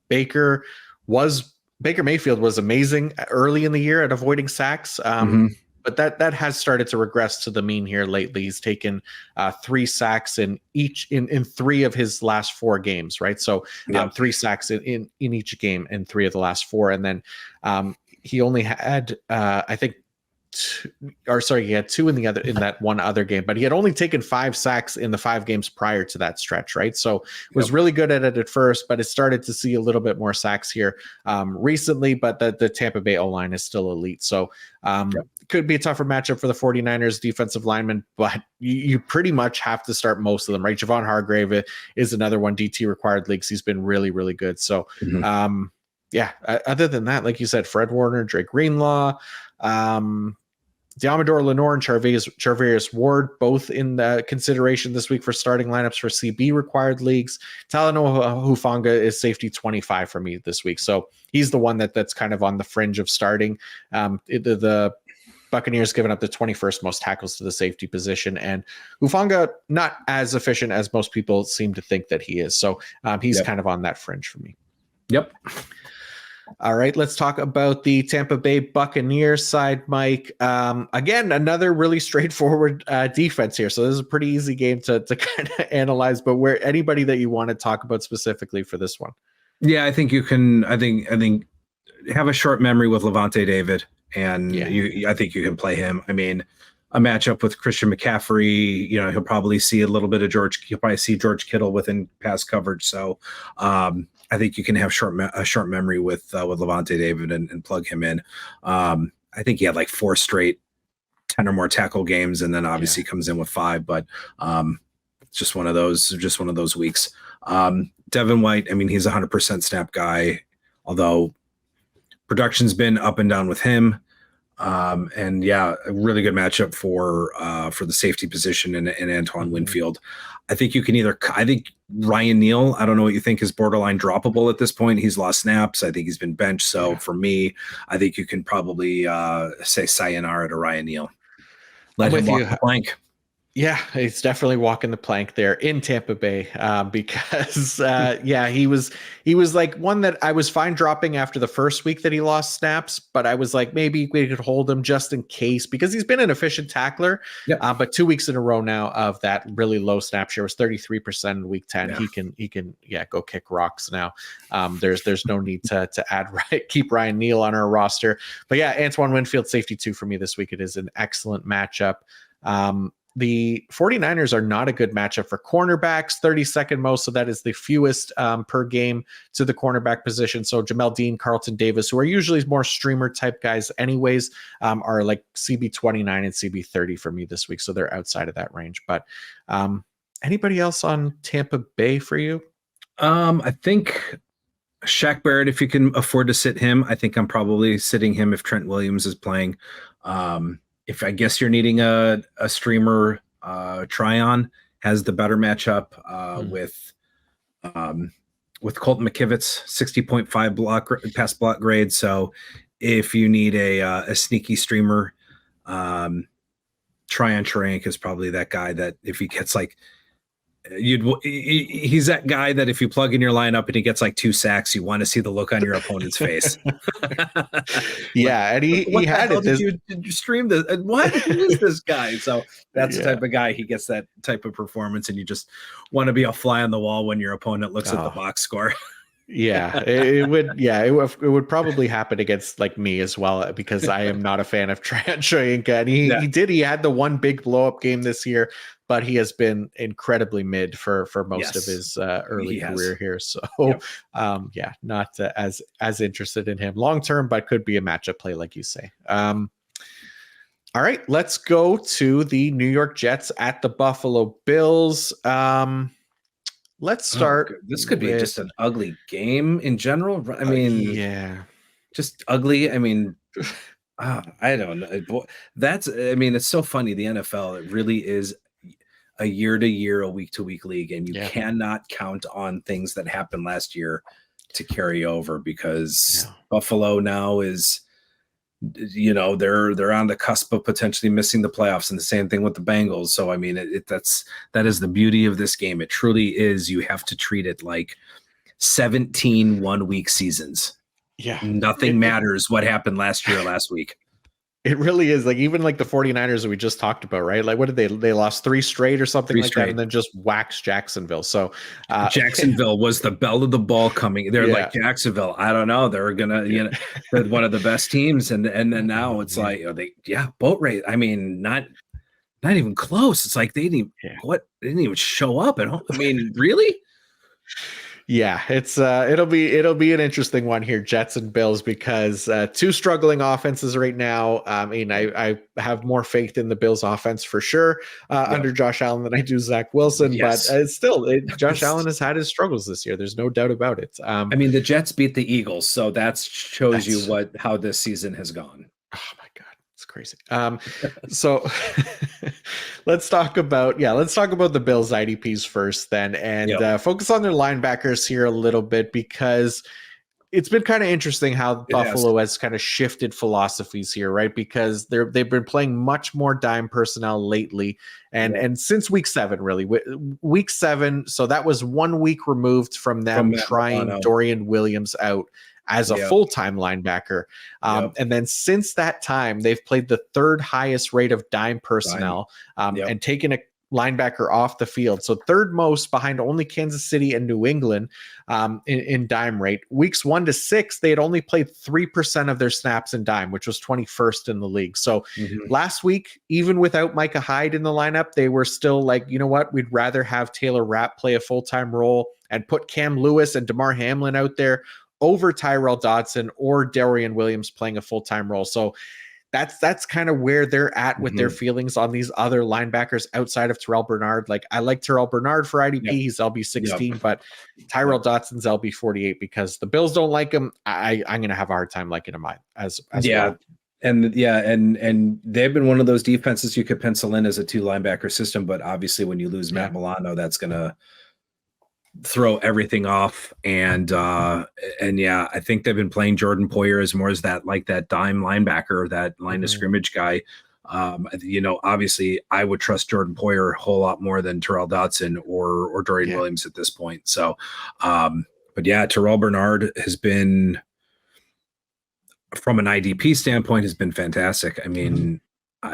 Baker Mayfield was amazing early in the year at avoiding sacks. But that has started to regress to the mean here lately. He's taken 3 sacks in 3 of his last 4 games, right? So 3 sacks in each game in 3 of the last 4. And then he only had, I think, he had 2 in that one other game, but he had only taken 5 sacks in the 5 games prior to that stretch, right? So was really good at it at first, but it started to see a little bit more sacks here recently, but the Tampa Bay O-line is still elite. So could be a tougher matchup for the 49ers defensive linemen, but you pretty much have to start most of them, right? Javon Hargrave is another one, DT required leagues. He's been really, really good. So other than that, like you said, Fred Warner, Drake Greenlaw, Diamador Lenore and Charvarius Ward, both in the consideration this week for starting lineups for CB required leagues. Talanoa Hufanga is safety 25 for me this week. So he's the one that's kind of on the fringe of starting. The Buccaneers giving up the 21st most tackles to the safety position, and Hufanga not as efficient as most people seem to think that he is. So he's kind of on that fringe for me. Yep. All right, let's talk about the Tampa Bay Buccaneers side, Mike. Again, another really straightforward defense here. So this is a pretty easy game to kind of analyze, but where anybody that you want to talk about specifically for this one? Yeah, I think you can. I think have a short memory with Levante David, and I think you can play him. I mean, a matchup with Christian McCaffrey, he'll probably see a little bit of He'll probably see George Kittle within pass coverage. So I think you can have a short memory with Levante David and plug him in. I think he had like 4 straight 10 or more tackle games, and then obviously comes in with 5. But it's just one of those weeks. Devin White, I mean, he's a 100% snap guy, although production's been up and down with him. And a really good matchup for the safety position and Antoine Winfield. I think you can I think Ryan Neal, I don't know what you think, is borderline droppable at this point. He's lost snaps. I think he's been benched. So for me, I think you can probably say sayonara to Ryan Neal. Let him walk the plank. Yeah, he's definitely walking the plank there in Tampa Bay because he was like one that I was fine dropping after the first week that he lost snaps, but I was like, maybe we could hold him just in case because he's been an efficient tackler. But 2 weeks in a row now of that really low snap share was 33% in week 10. He can go kick rocks now. There's no need to keep Ryan Neal on our roster. But Antoine Winfield safety 2 for me this week. It is an excellent matchup. The 49ers are not a good matchup for cornerbacks, 32nd most, so that is the fewest per game to the cornerback position. So Jamel Dean, Carlton Davis, who are usually more streamer type guys anyways, are like CB 29 and CB 30 for me this week. So they're outside of that range. But anybody else on Tampa Bay for you? I think Shaq Barrett, if you can afford to sit him, I think I'm probably sitting him if Trent Williams is playing. If I guess you're needing a streamer, Tryon has the better matchup with Colton McKivitz, 60.5 pass block grade. So if you need a sneaky streamer, Tryon Trank is probably that guy that if he gets like he's that guy that if you plug in your lineup and he gets like 2 sacks, you want to see the look on your opponent's face. Like, Yeah, and he what the had hell it. did you stream this? What? Who is this guy? So that's the Yeah. type of guy. He gets that type of performance, and you just want to be a fly on the wall when your opponent looks at the box score. Yeah, it would. Yeah, it would probably happen against like me as well, because I am not a fan of Shoyinka. And he had the one big blow up game this year, but he has been incredibly mid for most of his early career here. So yeah, not as interested in him long term, but could be a matchup play like you say. All right, let's go to the New York Jets at the Buffalo Bills. Let's start. This could be just an ugly game in general. I mean, yeah, just ugly. I mean, I don't know. I mean, it's so funny. The NFL, it really is a year-to-year, a week-to-week league, and you cannot count on things that happened last year to carry over, because Buffalo now is, they're on the cusp of potentially missing the playoffs, and the same thing with the Bengals. So I mean, that is the beauty of this game. It truly is. You have to treat it like 17 1-week seasons. Yeah, nothing matters what happened last week. It really is. Like, even like the 49ers that we just talked about, right? Like, what did they lost 3 straight or something that, and then just waxed Jacksonville. So Jacksonville was the bell of the ball coming. They're like, Jacksonville, I don't know, they're gonna, they're one of the best teams, and then now it's like, boat race. I mean, not even close. It's like they didn't even show up at home. I mean, really? Yeah, it's it'll be an interesting one here, Jets and Bills, because 2 struggling offenses right now. I mean, I have more faith in the Bills offense for sure under Josh Allen than I do Zach Wilson, but Josh Allen has had his struggles this year. There's no doubt about it. I mean, the Jets beat the Eagles, so that shows you how this season has gone. Oh my God. It's crazy. So let's talk about the Bills IDPs first then, and focus on their linebackers here a little bit, because it's been kind of interesting how Buffalo has kind of shifted philosophies here, right? Because they've been playing much more dime personnel lately, and since week 7, really, week 7. So that was 1 week removed from them trying Dorian Williams out as a full-time linebacker. And then since that time, they've played the 3rd highest rate of dime personnel and taken a linebacker off the field. So 3rd most, behind only Kansas City and New England in dime rate. Weeks 1 to 6, they had only played 3% of their snaps in dime, which was 21st in the league. So last week, even without Micah Hyde in the lineup, they were still like, you know what, we'd rather have Taylor Rapp play a full-time role and put Cam Lewis and DeMar Hamlin out there over Tyrell Dodson or Dorian Williams playing a full-time role. So that's kind of where they're at with their feelings on these other linebackers outside of Terrell Bernard. Like, I like Terrell Bernard for IDP. He's LB 16, but Tyrell Dodson's LB 48, because the Bills don't like him. I'm going to have a hard time liking him as well. And they've been one of those defenses you could pencil in as a 2 linebacker system, but obviously when you lose Matt Milano, that's going to throw everything off. And I think they've been playing Jordan Poyer as more as that dime linebacker, that line of scrimmage guy. Obviously I would trust Jordan Poyer a whole lot more than Terrell Dodson or Dorian Williams at this point. So, Terrell Bernard has been, from an IDP standpoint, has been fantastic. I mean,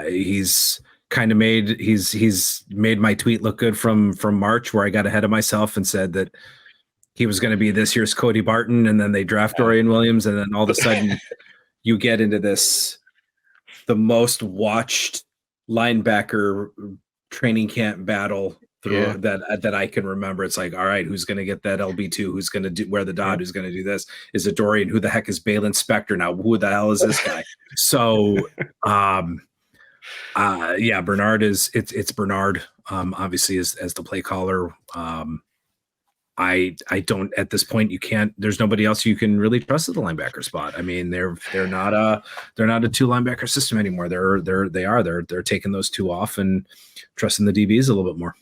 he's kind of he's made my tweet look good from March, where I got ahead of myself and said that he was going to be this year's Cody Barton, and then they draft Dorian Williams, and then all of a sudden you get into the most watched linebacker training camp battle that I can remember. It's like, all right, who's going to get that LB2? Who's going to wear the dot? Who's going to do this? Is it Dorian? Who the heck is Balin Spector now? Who the hell is this guy? So, Bernard it's Bernard, obviously as the play caller. I don't, at this point, there's nobody else you can really trust at the linebacker spot. I mean, they're not a 2 linebacker system anymore. They're taking those 2 off and trusting the DBs a little bit more.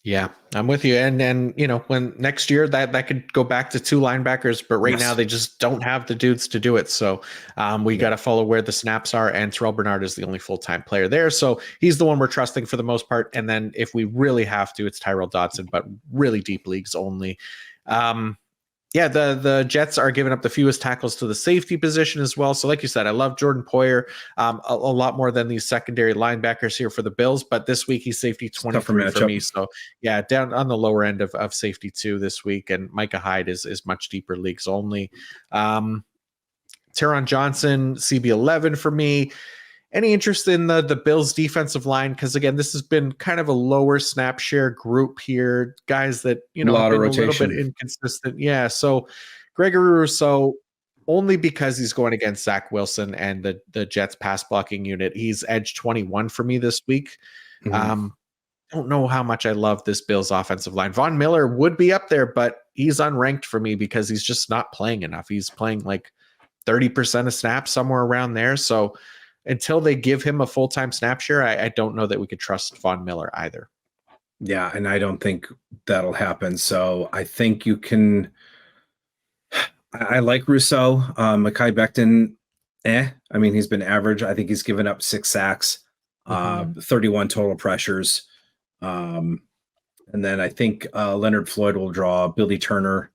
Yeah, I'm with you. And when next year that could go back to two linebackers, but right now Yes. they just don't have the dudes to do it. So we Yeah. got to follow where the snaps are. And Terrell Bernard is the only full-time player there, so he's the one we're trusting for the most part. And then if we really have to, it's Tyrell Dodson, but really deep leagues only. Um, yeah, the Jets are giving up the fewest tackles to the safety position as well. So, like you said, I love Jordan Poyer a lot more than these secondary linebackers here for the Bills. But this week he's safety Tougher 23 for matchup. me. So, yeah, down on the lower end of safety two this week. And Micah Hyde is much deeper leagues only. Teron Johnson, CB11 for me. Any interest in the Bills defensive line? Because again, this has been kind of a lower snap share group here. Guys that A have lot of been a little bit rotation. inconsistent. Yeah. So Gregory Rousseau, only because he's going against Zach Wilson and the Jets pass blocking unit, he's edge 21 for me this week. Mhm. Don't know how much I love this Bills offensive line. Von Miller would be up there, but he's unranked for me because he's just not playing enough. He's playing like 30% of snaps, somewhere around there. So until they give him a full-time snap share, I don't know that we could trust Von Miller either. Yeah, and I don't think that'll happen. So I think you can. I like Rousseau. Mekhi Becton, I mean, he's been average. I think he's given up 6 sacks, Mm-hmm. 31 total pressures. Um, and then I think Leonard Floyd will draw Billy Turner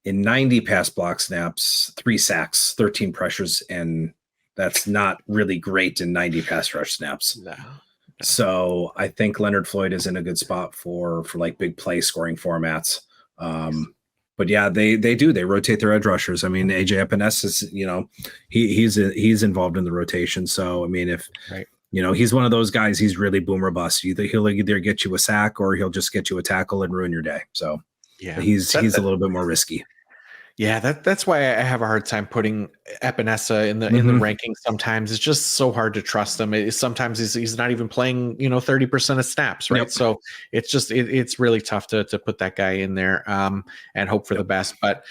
in 90 pass block snaps, 3 sacks, 13 pressures, and that's not really great in 90 pass rush snaps. No. So I think Leonard Floyd is in a good spot for like big play scoring formats. But yeah, they rotate their edge rushers. I mean, AJ Epinesa is, he's involved in the rotation. So I mean, if Right. he's one of those guys, he's really boom or bust. He'll either get you a sack or he'll just get you a tackle and ruin your day. So Yeah. he's a little bit more risky. Yeah, that's why I have a hard time putting Epinesa in the Mhm. rankings. Sometimes it's just so hard to trust him. Sometimes he's not even playing 30% of snaps, right? Yep. So it's just it's really tough to put that guy in there and hope for the best. But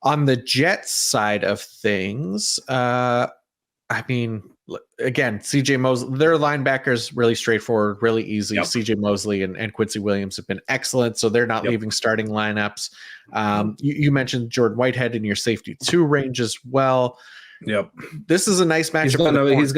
on the Jets side of things, I mean, again, CJ Mosley, their linebackers really straightforward, really easy. Yep. CJ Mosley and Quincy Williams have been excellent, so they're not leaving starting lineups. You mentioned Jordan Whitehead in your safety 2 range as well. Yep. This is a nice matchup. He's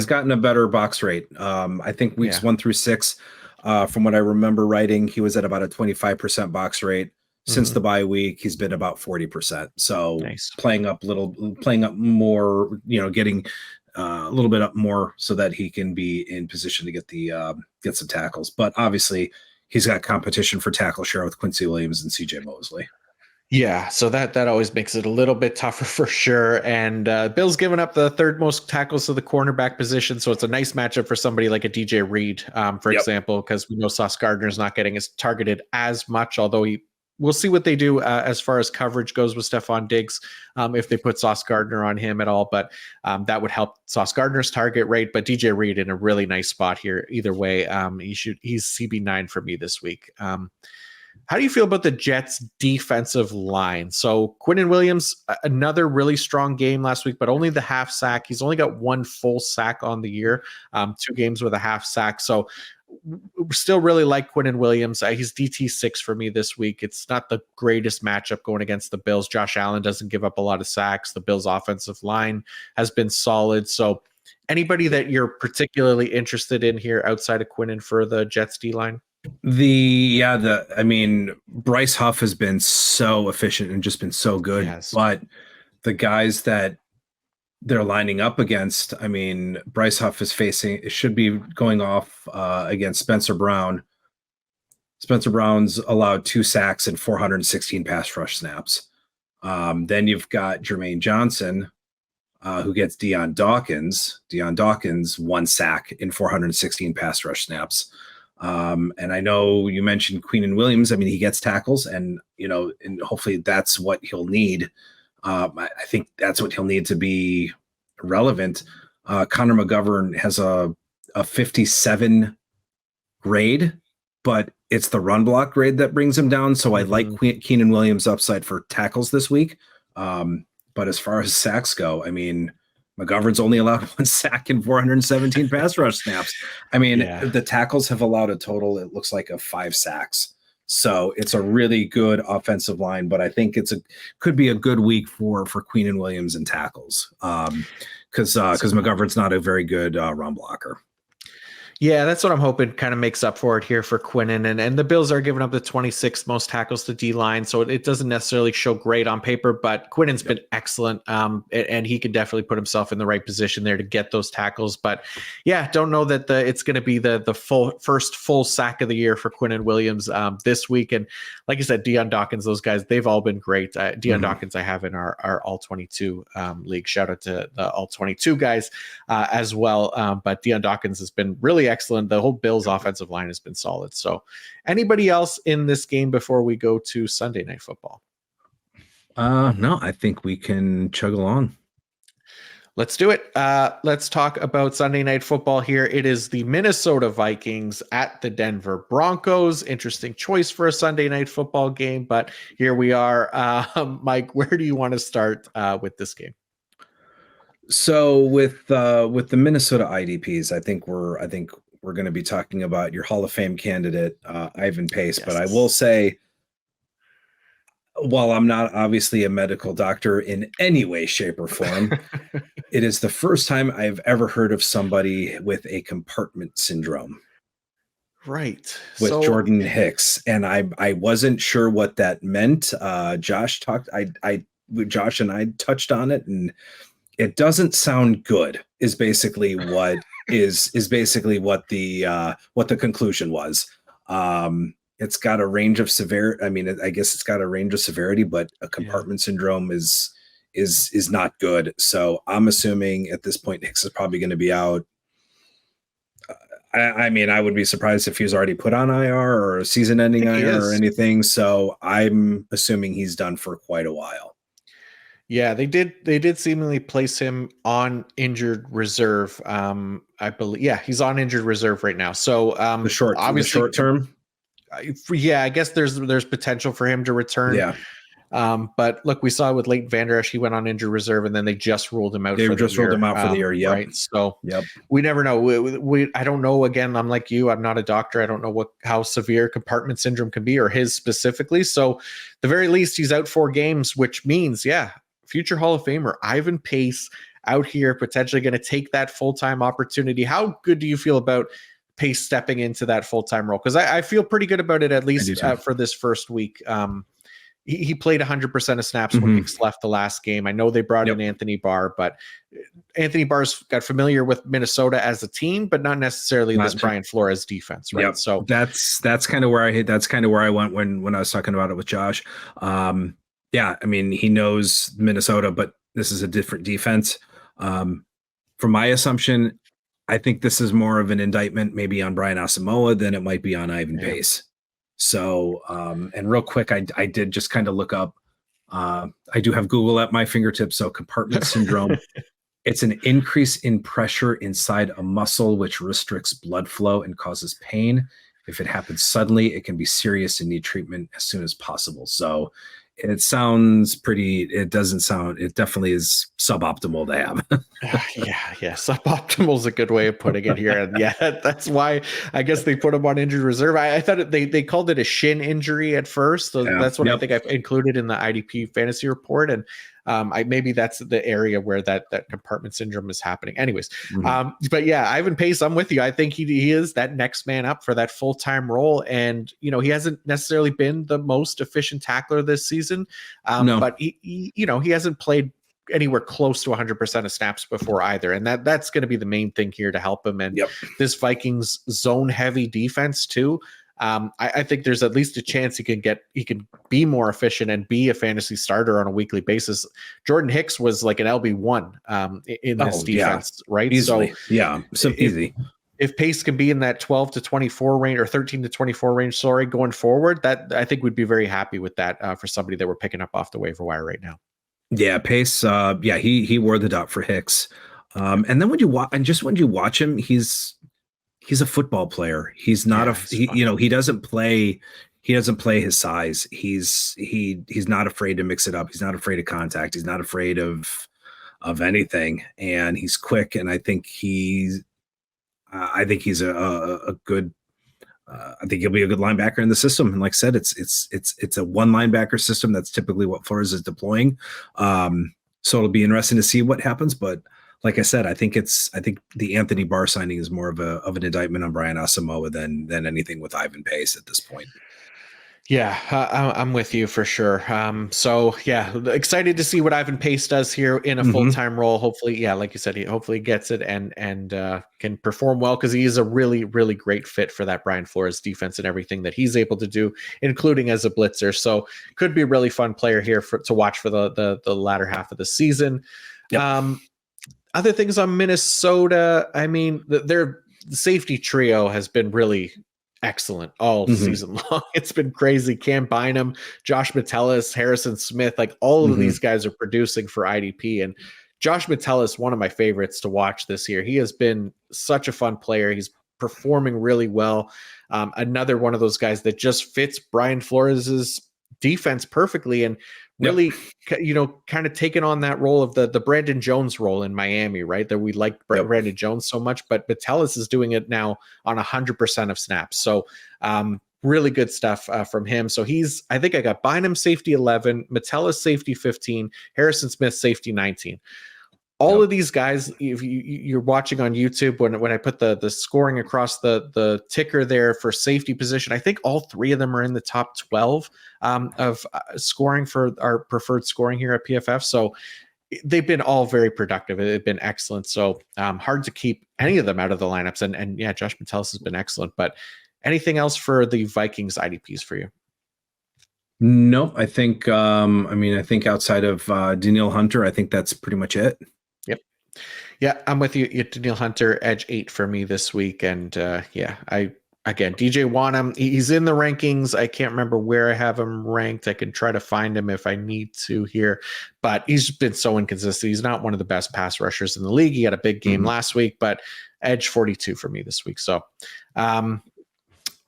gotten a better box rate. I think weeks 1 through 6, from what I remember writing, he was at about a 25% box rate. Since the bye week, he's been about 40%. So nice. playing up more, getting a little bit up more so that he can be in position to get some tackles. But obviously, he's got competition for tackle share with Quincy Williams and CJ Mosley. Yeah, so that always makes it a little bit tougher for sure. And Bill's given up the 3rd most tackles to the cornerback position, so it's a nice matchup for somebody like a DJ Reed, for example, because we know Sauce Gardner's not getting as targeted as much, although we'll see what they do as far as coverage goes with Stephon Diggs, if they put Sauce Gardner on him at all. But that would help Sauce Gardner's target rate. But DJ Reed in a really nice spot here. Either way, he's CB9 for me this week. How do you feel about the Jets defensive line? So Quinnen Williams, another really strong game last week, but only the half sack. He's only got 1 full sack on the year, 2 games with a half sack. So still really like Quinnen Williams. He's DT6 for me this week. It's not the greatest matchup going against the Bills. Josh Allen doesn't give up a lot of sacks. The Bills offensive line has been solid. So anybody that you're particularly interested in here outside of Quinnen for the Jets D line? I mean, Bryce Huff has been so efficient and just been so good. Yes. But the guys that they're lining up against, I mean, Bryce Huff should be going off against Spencer Brown. Spencer Brown's allowed 2 sacks and 416 pass rush snaps. Then you've got Jermaine Johnson, who gets Deion Dawkins. Deion Dawkins 1 sack in 416 pass rush snaps. And I know you mentioned Quinnen Williams. I mean, he gets tackles, and hopefully that's what he'll need. I think that's what he'll need to be relevant. Connor McGovern has a 57 grade, but it's the run block grade that brings him down. So I like Quinnen Williams' upside for tackles this week. But as far as sacks go, I mean, McGovern's only allowed 1 sack and 417 pass rush snaps. I mean, Yeah. the tackles have allowed a total, it looks like, of 5 sacks. So it's a really good offensive line, but I think could be a good week for Queen and Williams and tackles, because McGovern's not a very good run blocker. Yeah, that's what I'm hoping kind of makes up for it here for Quinnen. And the Bills are giving up the 26th most tackles to D-line, so it doesn't necessarily show great on paper, but Quinnen's been excellent, and he could definitely put himself in the right position there to get those tackles. But yeah, don't know that it's going to be the first full sack of the year for Quinnen Williams this week. And like I said, Deion Dawkins, those guys, they've all been great. Deion Dawkins I have in our All-22 league. Shout out to the All-22 guys as well. But Deion Dawkins has been really excellent. The whole Bills offensive line has been solid. So anybody else in this game before we go to Sunday Night Football? No, I think we can chug along. Let's do it. Let's talk about Sunday Night Football here. It is the Minnesota Vikings at the Denver Broncos. Interesting choice for a Sunday Night Football game, but here we are. Mike, where do you want to start with this game? So with the Minnesota IDPs, I think we're going to be talking about your Hall of Fame candidate, Ivan Pace. Yes. But I will say, while I'm not obviously a medical doctor in any way, shape, or form, it is the first time I've ever heard of somebody with a compartment syndrome. Right. With Jordan Hicks. And I wasn't sure what that meant. Josh and I touched on it, and it doesn't sound good is basically what what the conclusion was. It's got a range of severity. I mean, I guess it's got a range of severity, but a compartment syndrome is not good. So I'm assuming at this point Hicks is probably going to be out. I mean, I would be surprised if he was already put on IR or a season-ending IR or anything. So I'm assuming he's done for quite a while. Yeah, they did seemingly place him on injured reserve. I believe. Yeah, he's on injured reserve right now. So the short term. Yeah, I guess there's potential for him to return. Yeah. But look, we saw with Leighton Vander Esch, he went on injured reserve, and then they just ruled him out. They just ruled him out for the year. Yep. Right. So we never know. I don't know. Again, I'm like you. I'm not a doctor. I don't know how severe compartment syndrome can be, or his specifically. So, the very least, he's out 4 games, which means, future Hall of Famer Ivan Pace out here potentially going to take that full-time opportunity. How good do you feel about Pace stepping into that full-time role? Because I feel pretty good about it, at least for this first week. He played 100% of snaps when Hicks left the last game. I know they brought in Anthony Barr, but Anthony Barr's got familiar with Minnesota as a team, but not necessarily this Brian Flores defense, right? So that's kind of where I went when I was talking about it with Josh. Yeah, I mean, he knows Minnesota, but this is a different defense. From my assumption, I think this is more of an indictment maybe on Brian Asamoah than it might be on Ivan Pace. So, and real quick, I did just kind of look up. I do have Google at my fingertips. So compartment syndrome, it's an increase in pressure inside a muscle, which restricts blood flow and causes pain. If it happens suddenly, it can be serious and need treatment as soon as possible. So it definitely is suboptimal to have. Yeah. Suboptimal is a good way of putting it here. And that's why I guess they put him on injured reserve. I thought they called it a shin injury at first. So that's what I think I've included in the IDP fantasy report. And maybe that's the area where that compartment syndrome is happening. Anyways, but yeah, Ivan Pace, I'm with you. I think he is that next man up for that full-time role. And, he hasn't necessarily been the most efficient tackler this season. But he hasn't played anywhere close to 100% of snaps before either. And that's going to be the main thing here to help him. And this Vikings zone heavy defense too. I think there's at least a chance he can be more efficient and be a fantasy starter on a weekly basis. Jordan Hicks was like an LB1 in this defense, right? Easily. So easy. If Pace can be in that 12 to 24 range or 13 to 24 range, going forward, that I think we'd be very happy with that for somebody that we're picking up off the waiver wire right now. Yeah, Pace. He wore the dot for Hicks. And then when you watch him, he's a football player. He's not he doesn't play his size. He's not afraid to mix it up. He's not afraid of contact. He's not afraid of of anything, and he's quick, and I think he's a good. I think he'll be a good linebacker in the system. And like I said, it's a one linebacker system. That's typically what Flores is deploying. So it'll be interesting to see what happens. But like I said, I think the Anthony Barr signing is more of an indictment on Brian Asamoah than anything with Ivan Pace at this point. Yeah, I'm with you for sure. So yeah, excited to see what Ivan Pace does here in a full-time role. Hopefully, yeah, like you said, he hopefully gets it and can perform well, because he is a really, really great fit for that Brian Flores defense and everything that he's able to do, including as a blitzer. So could be a really fun player here to watch for the latter half of the season. Yep. Other things on Minnesota, I mean, their safety trio has been really excellent all season long. It's been crazy. Cam Bynum, Josh Metellus, Harrison Smith, like all of these guys are producing for IDP. And Josh Metellus, one of my favorites to watch this year. He has been such a fun player. He's performing really well. Another one of those guys that just fits Brian Flores's defense perfectly, and really, kind of taken on that role of the Brandon Jones role in Miami, right? That we like Brandon Jones so much, but Metellus is doing it now on 100% of snaps. So really good stuff from him. So I think I got Bynum safety 11, Metellus safety 15, Harrison Smith safety 19. All of these guys, if you're watching on YouTube, when I put the scoring across the ticker there for safety position, I think all three of them are in the top 12 of scoring for our preferred scoring here at PFF. So they've been all very productive. They've been excellent. So hard to keep any of them out of the lineups. And yeah, Josh Metellus has been excellent. But anything else for the Vikings IDPs for you? No, I think I think outside of Danielle Hunter, I think that's pretty much it. Yeah, I'm with you. Danielle Hunter, edge 8 for me this week. And DJ Wanham, he's in the rankings. I can't remember where I have him ranked. I can try to find him if I need to here, but he's been so inconsistent. He's not one of the best pass rushers in the league. He had a big game last week, but edge 42 for me this week. So, all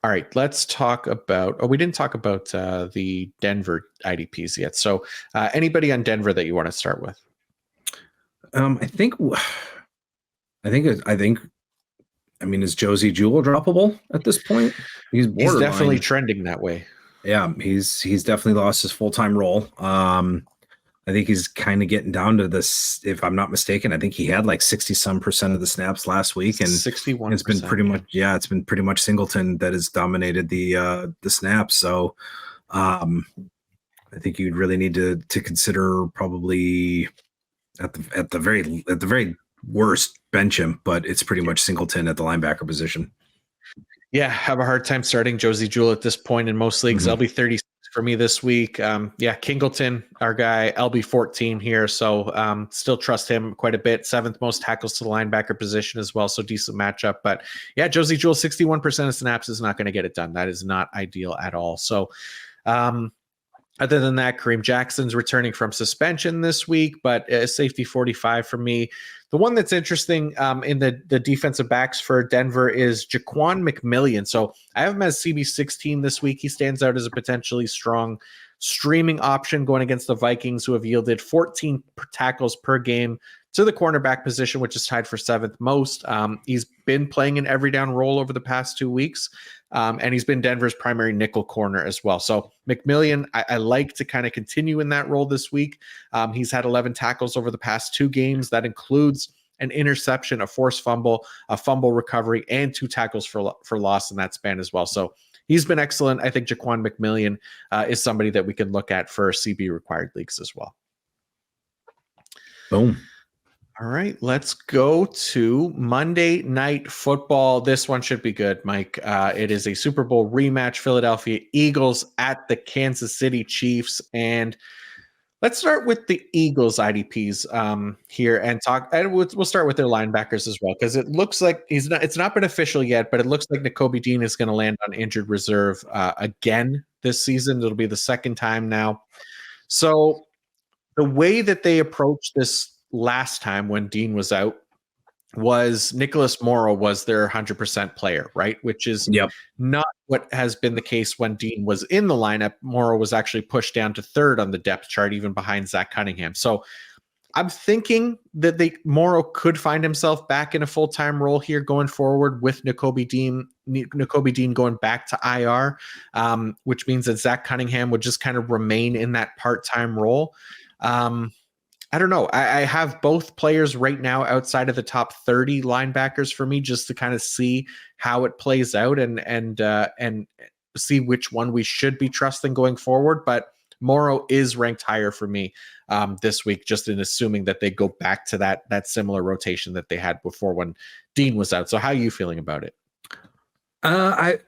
right, let's talk about, we didn't talk about the Denver IDPs yet. So anybody on Denver that you want to start with? I think, is Josie Jewell droppable at this point? He's definitely trending that way. Yeah, he's definitely lost his full-time role. I think he's kind of getting down to this, if I'm not mistaken. I think he had like 60% of the snaps last week, and 61%. It's been pretty much, it's been pretty much Singleton that has dominated the snaps. So I think you'd really need to consider probably at the very worst bench him, but it's pretty much Singleton at the linebacker position. Yeah, have a hard time starting Josie Jewell at this point in most leagues. LB 36 for me this week. Kingleton, our guy, LB 14 here. So still trust him quite a bit. 7th most tackles to the linebacker position as well. So decent matchup. But yeah, Josie Jewell, 61% of snaps is not going to get it done. That is not ideal at all. So other than that, Kareem Jackson's returning from suspension this week, but safety 45 for me. The one that's interesting in the defensive backs for Denver is Jaquan McMillian. So I have him as CB16 this week. He stands out as a potentially strong streaming option going against the Vikings, who have yielded 14 tackles per game to the cornerback position, which is tied for 7th most. He's been playing an every down role over the past 2 weeks. And he's been Denver's primary nickel corner as well. So McMillian, I like to kind of continue in that role this week. He's had 11 tackles over the past 2 games. That includes an interception, a forced fumble, a fumble recovery, and 2 tackles for loss in that span as well. So he's been excellent. I think Jaquan McMillian is somebody that we can look at for CB required leagues as well. Boom. All right, let's go to Monday Night Football. This one should be good, Mike. It is a Super Bowl rematch, Philadelphia Eagles at the Kansas City Chiefs. And let's start with the Eagles IDPs here and talk. And we'll start with their linebackers as well, because it looks like it's not been official yet, but it looks like Nakobe Dean is going to land on injured reserve again this season. It'll be the 2nd time now. So the way that they approached this last time when Dean was out was Nicholas Morrow was their 100% player, right? Which is not what has been the case when Dean was in the lineup. Morrow was actually pushed down to 3rd on the depth chart, even behind Zach Cunningham. So I'm thinking that Morrow could find himself back in a full-time role here going forward with Nakobe Dean going back to IR, which means that Zach Cunningham would just kind of remain in that part-time role. I don't know. I have both players right now outside of the top 30 linebackers for me, just to kind of see how it plays out and see which one we should be trusting going forward. But Morrow is ranked higher for me this week, just in assuming that they go back to that similar rotation that they had before when Dean was out. So how are you feeling about it? I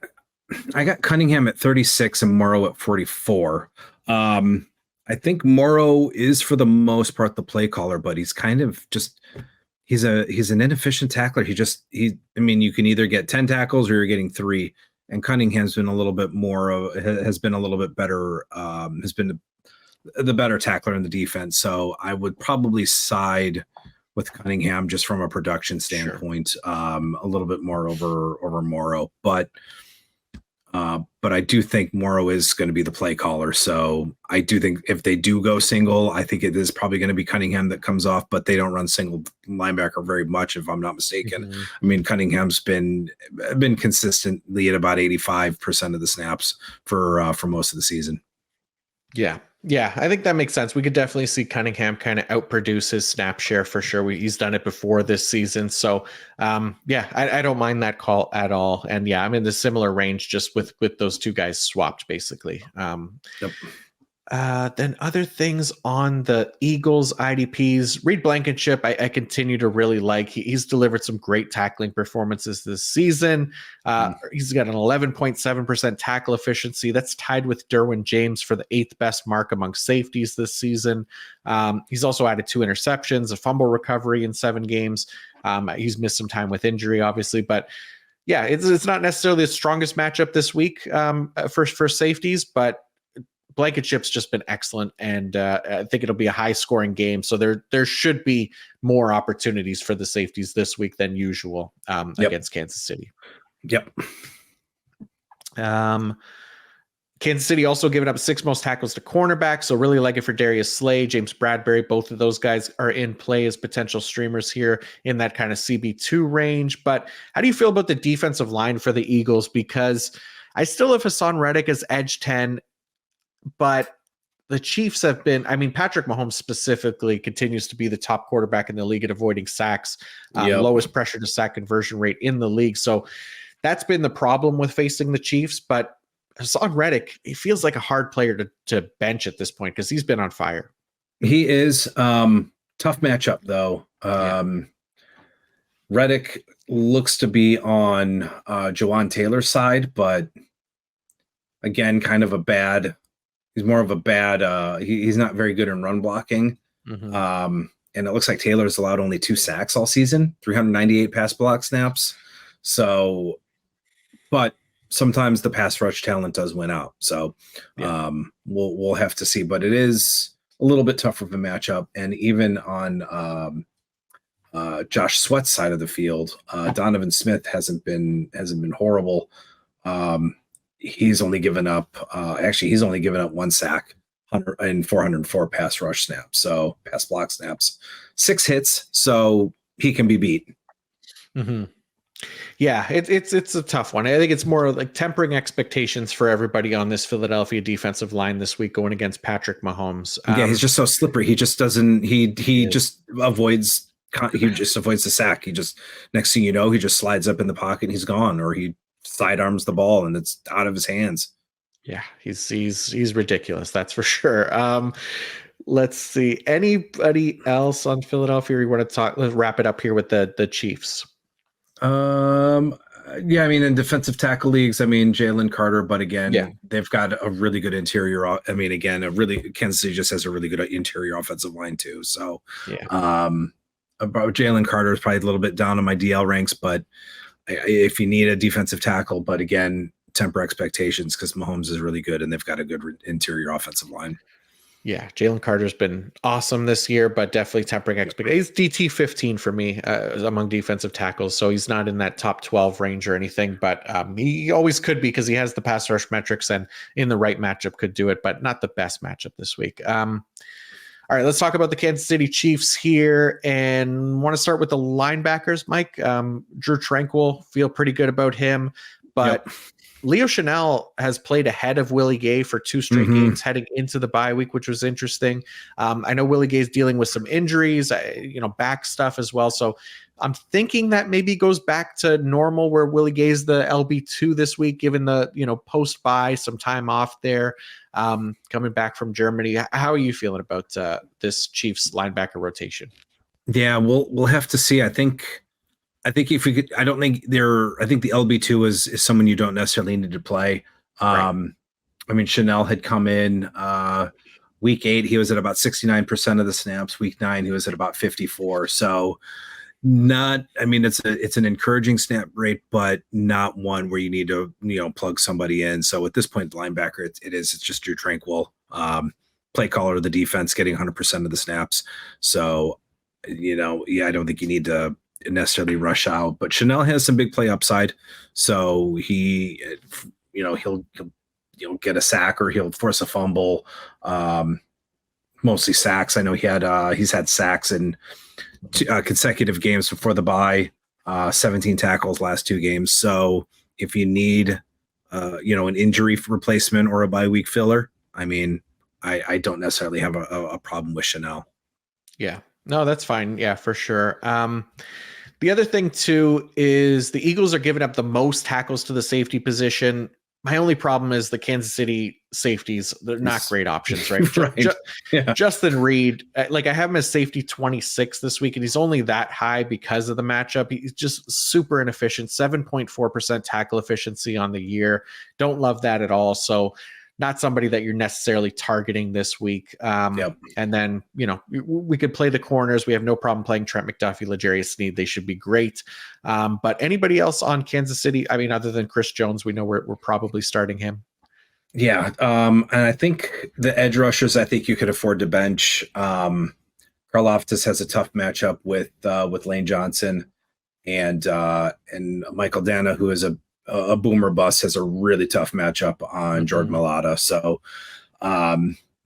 got Cunningham at 36 and Morrow at 44. I think Morrow is for the most part the play caller, but he's kind of just he's an inefficient tackler. I mean, you can either get 10 tackles or you're getting 3. And Cunningham's been a little bit more has been a little bit better, has been the better tackler in the defense. So I would probably side with Cunningham just from a production standpoint, sure. A little bit more over Morrow, but I do think Morrow is going to be the play caller. So I do think if they do go single, I think it is probably going to be Cunningham that comes off, but they don't run single linebacker very much, if I'm not mistaken. Mm-hmm. I mean, Cunningham's been consistently at about 85% of the snaps for most of the season. Yeah, I think that makes sense. We could definitely see Cunningham kind of outproduce his snap share for sure. He's done it before this season. So, I don't mind that call at all. And yeah, I'm in the similar range just with those two guys swapped, basically. Yep. Then other things on the Eagles IDPs, Reed Blankenship, I continue to really like. He's delivered some great tackling performances this season. He's got an 11.7% tackle efficiency. That's tied with Derwin James for the 8th best mark among safeties this season. He's also added 2 interceptions, a fumble recovery in 7 games. He's missed some time with injury, obviously, but yeah, it's not necessarily the strongest matchup this week for safeties, but Blankenship's just been excellent, and I think it'll be a high-scoring game. So there should be more opportunities for the safeties this week than usual against Kansas City. Yep. Kansas City also giving up 6 most tackles to cornerback, so really like it for Darius Slay, James Bradbury. Both of those guys are in play as potential streamers here in that kind of CB2 range. But how do you feel about the defensive line for the Eagles? Because I still have Hassan Reddick as edge 10, but the Chiefs have been, I mean, Patrick Mahomes specifically continues to be the top quarterback in the league at avoiding sacks, lowest pressure to sack conversion rate in the league. So that's been the problem with facing the Chiefs. But Hassan Reddick, he feels like a hard player to bench at this point because he's been on fire. He is. Tough matchup, though. Reddick looks to be on Jawan Taylor's side, but again, kind of a bad. He's more of a bad. He's not very good in run blocking. Mm-hmm. And it looks like Taylor's allowed only 2 sacks all season, 398 pass block snaps. So, but sometimes the pass rush talent does win out. So, we'll have to see. But it is a little bit tougher of a matchup. And even on Josh Sweat's side of the field, Donovan Smith hasn't been horrible. He's only given up 1 sack and 404 pass rush snaps. So pass block snaps, 6 hits. So he can be beat. Mm-hmm. Yeah, it's a tough one. I think it's more like tempering expectations for everybody on this Philadelphia defensive line this week going against Patrick Mahomes. He's just so slippery. He just doesn't, he just avoids the sack. He just, next thing you know, he just slides up in the pocket and he's gone, or he sidearms the ball and it's out of his hands. Yeah, he's ridiculous. That's for sure. Let's see. Anybody else on Philadelphia you want to talk? Let's wrap it up here with the Chiefs. Yeah, I mean, in defensive tackle leagues, I mean, Jalen Carter, but again, they've got a really good interior. I mean, again, Kansas City just has a really good interior offensive line too. So, about Jalen Carter is probably a little bit down on my DL ranks, but if you need a defensive tackle, but again, temper expectations because Mahomes is really good and they've got a good interior offensive line. Yeah, Jalen Carter's been awesome this year, but definitely tempering expectations. He's DT 15 for me among defensive tackles, so he's not in that top 12 range or anything, but he always could be because he has the pass rush metrics and in the right matchup could do it, but not the best matchup this week. All right, let's talk about the Kansas City Chiefs here, and want to start with the linebackers, Mike. Drew Tranquil, feel pretty good about him, but Yep. Leo Chanel has played ahead of Willie Gay for 2 straight games heading into the bye week, which was interesting. I know Willie Gay is dealing with some injuries, back stuff as well. So I'm thinking that maybe goes back to normal where Willie Gay is the LB2 this week, given the, post bye, some time off there, coming back from Germany. How are you feeling about this Chiefs linebacker rotation? Yeah, we'll have to see. I think if we could, I think the LB2 is someone you don't necessarily need to play. Right. I mean, Chanel had come in week 8. He was at about 69% of the snaps. Week 9, he was at about 54. So it's an encouraging snap rate, but not one where you need to, plug somebody in. So at this point, the linebacker, it's just Drew Tranquil, play caller of the defense, getting 100% of the snaps. So, I don't think you need to necessarily rush out, but Chanel has some big play upside. So he'll get a sack or he'll force a fumble, mostly sacks. I know he's had sacks in consecutive games before the bye, 17 tackles last 2 games. So if you need, an injury replacement or a bye week filler, I don't necessarily have a problem with Chanel. Yeah, no, that's fine. Yeah, for sure. The other thing too is the Eagles are giving up the most tackles to the safety position. My only problem is the Kansas City safeties. They're not great options, right? Right. Yeah. Justin Reed, I have him as safety 26 this week, and he's only that high because of the matchup. He's just super inefficient, 7.4% tackle efficiency on the year. Don't love that at all. So not somebody that you're necessarily targeting this week. Yep. And then, we could play the corners. We have no problem playing Trent McDuffie, L'Jarius Sneed. They should be great. But anybody else on Kansas City? Other than Chris Jones, we know we're probably starting him. Yeah. And I think the edge rushers, I think you could afford to bench. Karlaftis has a tough matchup with Lane Johnson and Michael Dana, who is a boomer bust, has a really tough matchup on Jordan Mailata. So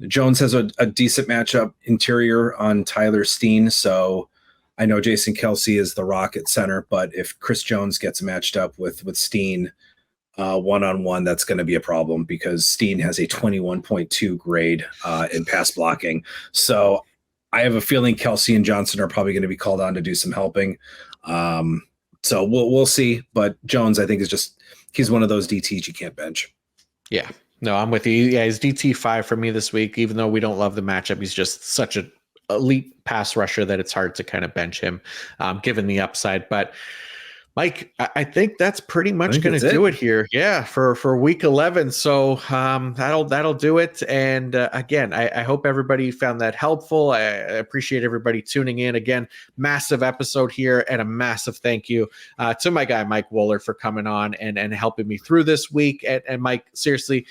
Jones has a decent matchup interior on Tyler Steen. So I know Jason Kelce is the rock at center, but if Chris Jones gets matched up with Steen one-on-one, that's going to be a problem because Steen has a 21.2 grade in pass blocking. So I have a feeling Kelce and Johnson are probably going to be called on to do some helping. So we'll see, but Jones, I think, he's one of those DTs you can't bench. Yeah, no, I'm with you. Yeah, he's DT 5 for me this week. Even though we don't love the matchup, he's just such an elite pass rusher that it's hard to kind of bench him, given the upside. But Mike, I think that's pretty much going to do it here. Yeah, for week 11. So that'll do it. And again, I hope everybody found that helpful. I appreciate everybody tuning in. Again, massive episode here, and a massive thank you to my guy Mike Wohlert for coming on and helping me through this week. And Mike, seriously,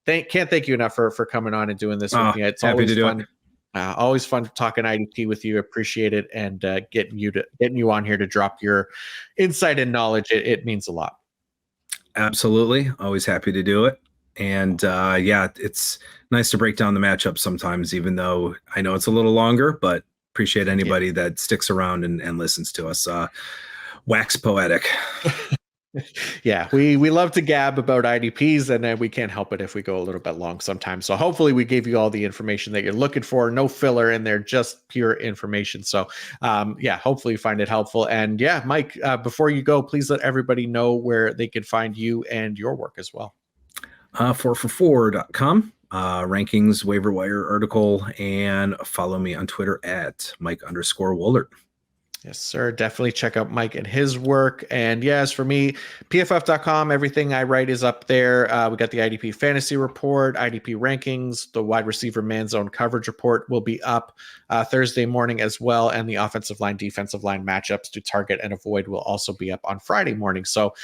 can't thank you enough for coming on and doing this with me. It's always fun. Always fun talking IDP with you. Appreciate it, and getting you on here to drop your insight and knowledge. It means a lot. Absolutely, always happy to do it. And it's nice to break down the matchup sometimes, even though I know it's a little longer. But appreciate anybody that sticks around and listens to us. Wax poetic. Yeah, we love to gab about IDPs, and then we can't help it if we go a little bit long sometimes. So hopefully we gave you all the information that you're looking for. No filler in there, just pure information. So hopefully you find it helpful. And yeah, Mike, before you go, please let everybody know where they can find you and your work as well. 4for4.com, rankings, waiver wire article, and follow me on Twitter at Mike_Wohlert. Yes, sir. Definitely check out Mike and his work. And yes, for me, PFF.com, everything I write is up there. We got the IDP fantasy report, IDP rankings, the wide receiver man zone coverage report will be up Thursday morning as well. And the offensive line, defensive line matchups to target and avoid will also be up on Friday morning. So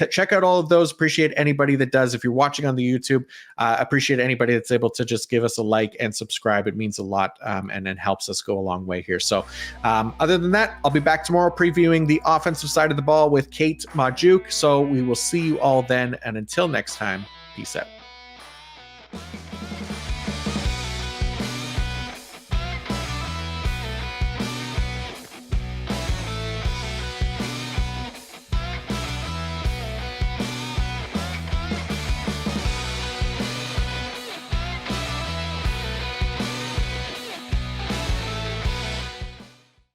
check out all of those. Appreciate anybody that does. If you're watching on the YouTube, appreciate anybody that's able to just give us a like and subscribe. It means a lot and then helps us go a long way here. So other than that, I'll be back tomorrow previewing the offensive side of the ball with Kate Majuk. So we will see you all then. And until next time, peace out.